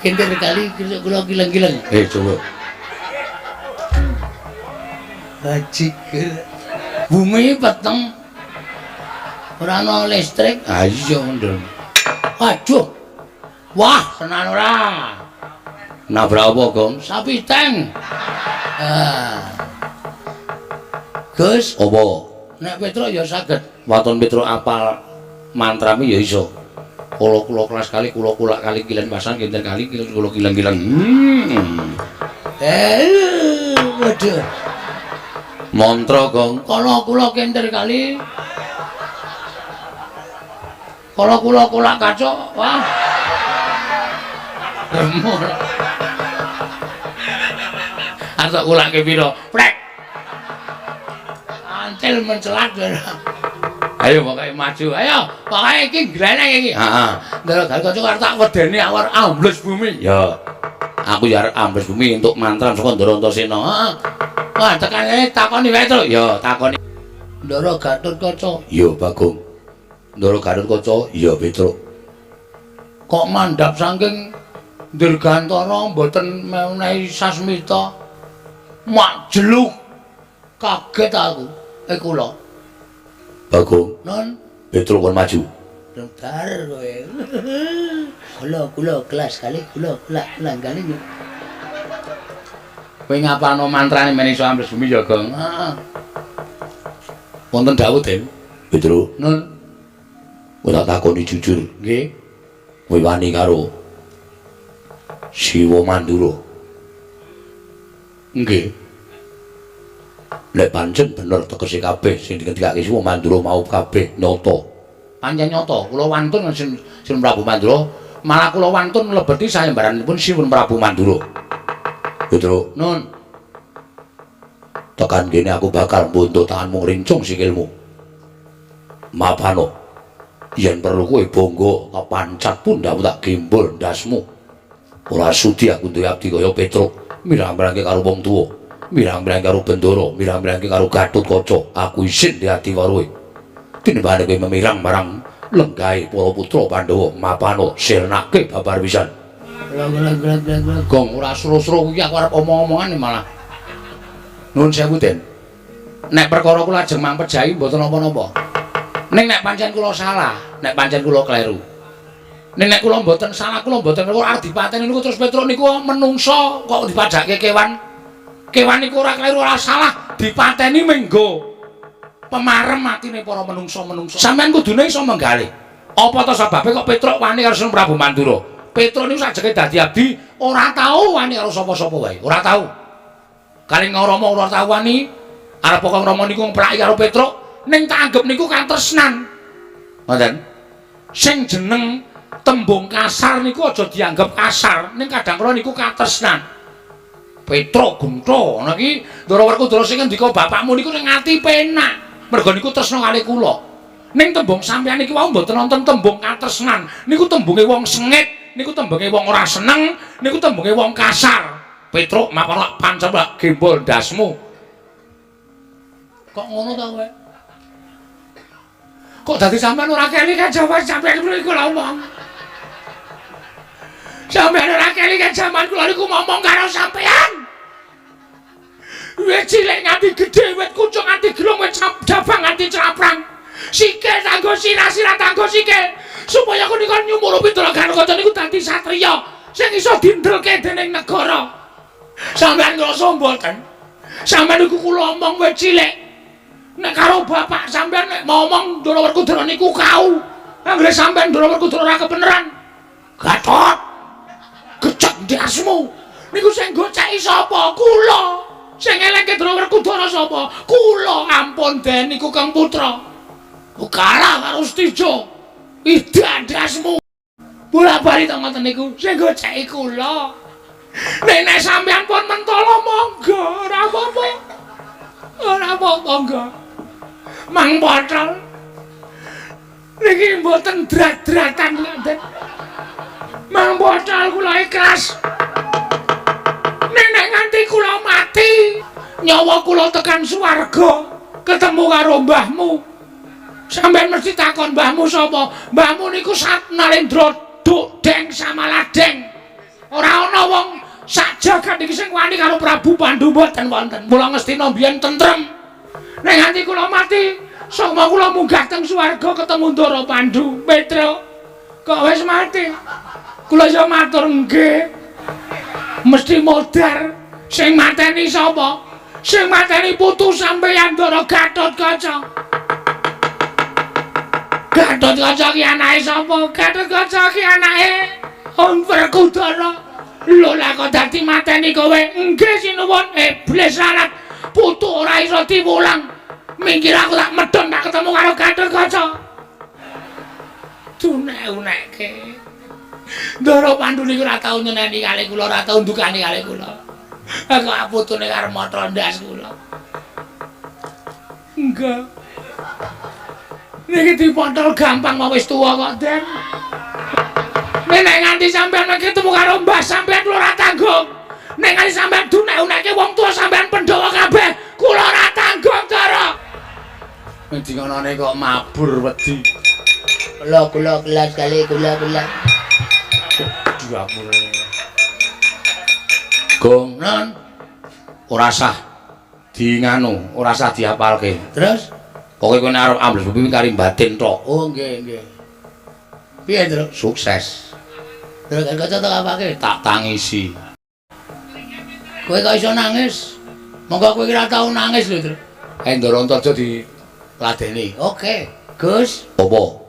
kintir kali kula kileng-kileng. Coba. Haji bumi peteng ora ana listrik. Ha iya ndel. Aduh. Wah, tenan ora. Nabrak apa, Gong? Sapi teng. Gus, apa? Nek Petruk ya saged. Waton Petruk apal mantrami ya iso. Kula kelas kali kula kolak kali kilen pasang kinten kali kula kileng-kileng. Waduh. Mantra, Gong. Kula kinten kali. Kula kolak kacok. Wah. Remur. Arep kolake pira? Prek. Antil mencelak. Ayo pokoke maju. Ayo, pokoke iki greneng iki. Heeh. Ndara gal kanca arep tak wedeni awar ambles bumi. Ya. Aku ya arep ambles bumi entuk mantram saka Ndara Antasena. Heeh. Wah, tekane takoni wae to. Ya, takoni. Ndara Gatotkaca. Ya, Bagong. Ndara Gatotkaca, ya Petruk. Kok mandhap saking Dirgantara mboten menehi sasmita. Mak jeluk. Kaget aku. Kula. Bagong. Non. Petruk kon maju. Bentar kowe. Kula kelas kali kula kali. Kowe ngapalno mantrane men iso ambles bumi ya, Gong? Heeh. Wonten dawuh, Den. Petruk. Non. Kowe tak takoni jujur. Nggih. Kowe wani karo Siwa Mandura. Nggih. Lek pancen bener tegese kabeh sing dikendikake Siwa Mandura mau kabeh nyata. Pancen nyata, kula wantun Sin Prabu Mandura, malah kula wantun mlebeti sayembaranipun Siwun Prabu Mandura. Petruk. Nun. Tekan kene aku bakal mbuntut tanganmu ngrincung sikilmu. Mapano. Yen perlu kowe bangga kepancat pundhamu tak gembol ndasmu. Ora sudi aku duwe abdi kaya Petruk, mirang-mirangke karo wong tuwa, mirang-mirangke karo Bendara, mirang-mirangke karo Gatotkaca. Aku isin di ati karo kowe. Tinimbane kowe memirang marang lenggahe para putra Pandhawa, mapano sirnake babar pisan. Gong ora sro-sro kuwi aku arep omong-omongan malah. Nuwun sewu, Den. Nek perkara kula ajeng mangpejahi mboten napa-napa. Ning nek pancen kula salah, nek pancen kula kleru. Ning nek kula mboten salah, kula mboten arep dipateni niku terus Petruk niku menungso kok dipajake kewan. Kewan niku ora kleru ora salah, dipateni menggo pemarem atine para menungso-menungso. Sampeyan kudune iso menggalih. Apa to sebabe kok Petruk wani karo Sun Prabu Mandura? Petruk niku sajake dadi abdi ora tau wani karo sapa-sapa wae, ora tau. Kaling Rama ora tau wani arep kok Rama niku ngepraki karo Petruk. Ning tak anggap niku katresnan. Ngoten. Sing jeneng tembung kasar niku aja dianggap kasar, ning kadang kala niku katresnan. Petruk Gunta, ana iki Ndara Werkudara sing ngendika bapakmu niku ning ati penak. Merga niku tresna kalih kula. Ning tembung sampeyan iki wau mboten wonten tembung katresnan. Niku tembunge wong sengit, niku tembunge wong ora seneng, niku tembunge wong kasar. Petruk mapan pancen gembol ndasmu. Kok ngono ta kowe? Kok dadi sampean ora keli kajaman sampean niku lha omong. Sampean ora keli kajaman kula niku ngomong karo sampean. Wit cilik nganti gedhe, wit kucuk nganti glung, wit jabang nganti craprang. Sikil tanggo sirah-sirah tanggo sikil. Supaya aku niku nyumuru Pitula Gatotkaca niku dadi satriya sing iso dindelke dening negara. Sampean ngrasa mboten? Sampean niku kula omong wit cilik. Nek karo bapak sampean nek ngomong Ndara Werkudara niku kau. Anggere sampean Ndara Werkudara ora kebeneran. Gatot. Gecek ndasmu. Niku sing goceki sapa? Kula. Sing eleke Ndara Werkudara sapa? Kula. Ampun Den niku Kang Putra. Kalah karo Stijo. Idan ndasmu. Bola-bali to ngoten niku sing goceki kula. Nek sampean pun mentala monggo, ora apa-apa. Ora apa-apa monggo. Mang Pocol. Niki mboten drat-dratan lanten. Mang Pocol kula ikhlas. Nek nganti kula mati, nyawa kula tekan swarga, ketemu karo mbahmu. Sampeyan mesti takon mbahmu sapa? Mbahmu niku Satnalendra Dukdeng Samaladeng. Ora ana wong sak jagat iki sing wani karo Prabu Pandhu mboten wonten. Mula Ngastina biyen tentrem. Nek nganti kula mati, soma kula munggah teng swarga ketemu Ndara Pandhu. Petro, kok wis mati? Kula yo matur nggih. Mesti modar. Sing mateni sapa? Sing mateni putu sampeyan Ndara Gatotkaca. Gatotkaca ki anake sapa? Gatotkaca ki anake Werkudara. Lho lah kok dadi mateni kowe? Nggih sinuwun, iblis lalat. Putu ora iso diwulang. Minggir aku tak medhon tak ketemu karo Gatotkaca. Dunek-unekke. Ndara Pandhu niku ora tau nyeneni kali kula, ora tau ndukani kali kula. Kok putune karo matra ndas kula. Enggak. Niki dipantol gampang wis tuwa kok, Den. Nek nganti sampean ketemu karo mbah sampean kula ora tanggung. Nek nganti sampean dunek-unekke wong tuwa sampean Pandhawa kabeh, kula ora tanggung, Ndara. Dingonane kok mabur wedi. Kula kelas kali kula. Diapur. Gong non ora sah nganu, ora sah diapalke. Terus pokoke kowe arep ambles bumi kari batin tok. Oh nggih. Piye, Tru? Sukses. Terus kaca tak apake? Tak tangisi. Kowe kok iso nangis? Monggo kowe ora tau nangis lho, Tru. Ndara Antarja diladeni. Oke, Gus. Apa?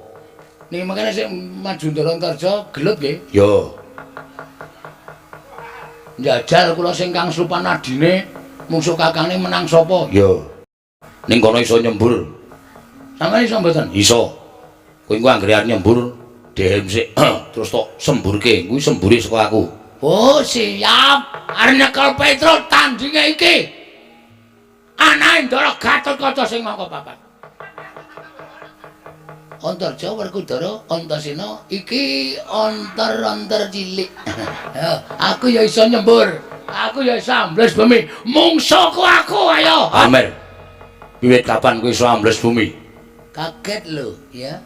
Niki makane sik maju Ndara Antarja gelut nggih. Yo. Njajal kula sing kang Supan adine mungsuh kakange menang sapa? Yo. Ning kono iso nyembur. Sampeyan iso mboten? Iso. Kowe engko anggere arep nyembur, dhewe sik terus tok semburke, kuwi sembure saka aku. Oh, siap. Arep nyekel Petro tandinge iki. Anake Ndara Gatotkaca sing mangka papat. Antarja Werkudara Antasena iki onter-onter cilik. Aku ya iso nyembur. Aku ya iso ambles bumi. Mungsuhku aku ayo. Amel. Wiwit kapan kowe iso ambles bumi? Kaget lho, ya.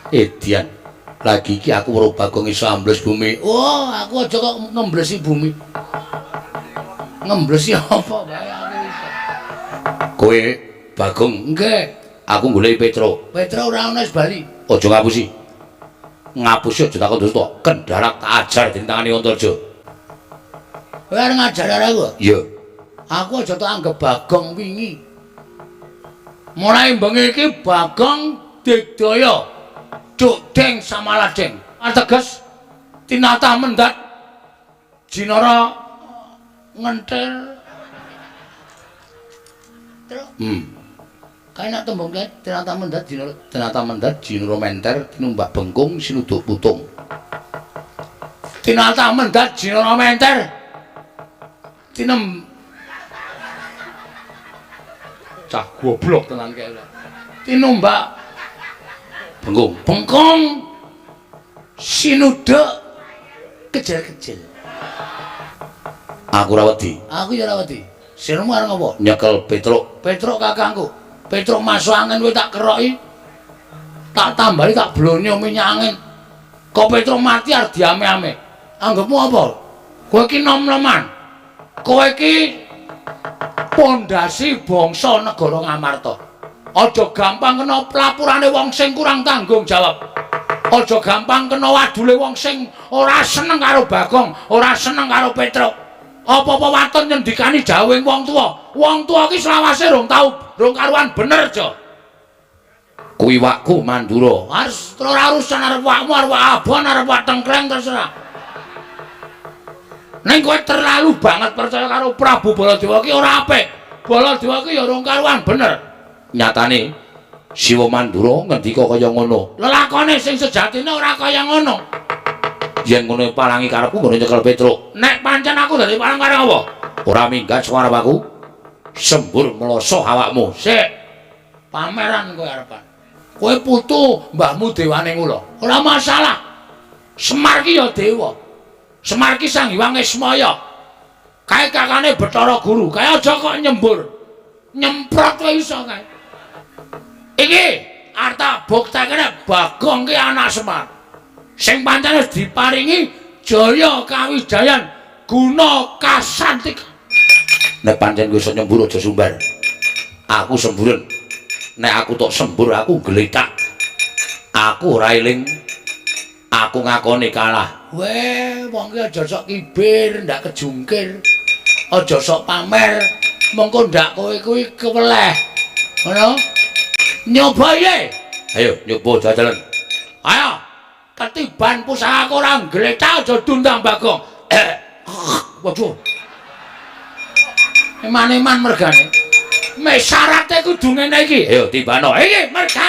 Edian. Lagi iki aku weruh Bagong iso ambles bumi. Oh, aku aja kok ngemblesi bumi. Ngemblesi apa bae aku iso. Kowe Bagong nggih. Aku goleki Petro. Petro ora ana wis bali. Aja ngapusi. Ngapusi aja takon terus tok. Kendarak tak ajar dintangani Antarja. Kowe arep ngajar aku? Iya. Aku aja tak anggap Bagong wingi. Mulai bengi iki Bagong Digdaya Dukdeng Samaladeng. Ateges tinata mendat Jinara ngentel. Terus? Kae nak tembung kae tinata mendat Jinara menter tinumbak bengkung sinuduk putung. Tinata mendat Jinara menter cah goblok tenan kae. Tinumbak bengkung sinuduk kecil-kecil. Aku ora wedi. Aku ya ora wedi. Sirmu arep ngopo? Nyekel Petruk. Petruk kakangku. Petruk masuk angin kowe tak keroki. Tak tambahi tak blonyo minyak angin. Kok Petruk mati arep diame-ame. Anggapmu apa? Kowe iki nom-noman. Kowe iki pondasi bangsa negara Ngamarta. Aja gampang kena pelapurane wong sing kurang tanggung jawab. Aja gampang kena wadule wong sing ora seneng karo Bagong, ora seneng karo Petruk. Apa-apa waton nyendikani dawuhing wong tuwa. Wong tuwa ki selawase rong karuan bener, Jo. Kuwi wakku Mandura. Harus ora urusan arep wakmu, arep abon, arep tengkleng terserah. Ning kowe terlalu banget percaya karo Prabu Baladewa ki ora apik. Baladewa ki ya rong karuan bener. Nyatane Siwa Mandura ngendika kaya ngono. Lelakone sing sejatine ora kaya ngono. Yen ngono palangi karepku nggone nyekel Petruk. Nek pancen aku dadi palang karep apa? Ora minggat saka aku. Sembur meloso awakmu. Sik. Pameran kowe arepan. Kowe putu mbahmu dewane kula. Ora masalah. Semar ki ya dewa. Semar ki Sang Hyang Ismaya. Kae kakane Bathara Guru. Kae aja kok nyembur. Nyemprot kowe iso kae. Iki arta buktekne Bagong ki anak Semar. Sing pancen wis diparingi jaya kawijayan guna kasantik. Nek pancen kowe iso nyembur aja sumbar. Aku semburen. Nek aku tok sembur aku gletak. Aku ora eling. Aku ngakoni kalah. Weh, wong ki aja sok kibir, ndak kejungkir. Aja sok pamer. Mengko ndak kowe kuwi keweleh. Ngono? Nyoba ye. Ayo nyoba jajalan. Ayo. Ketiban pusakaku ora gletak aja dundang Bagong. Waduh. Eman-eman mergane. Mes syarate kudu ngene iki. Ayo tibano. Iki merga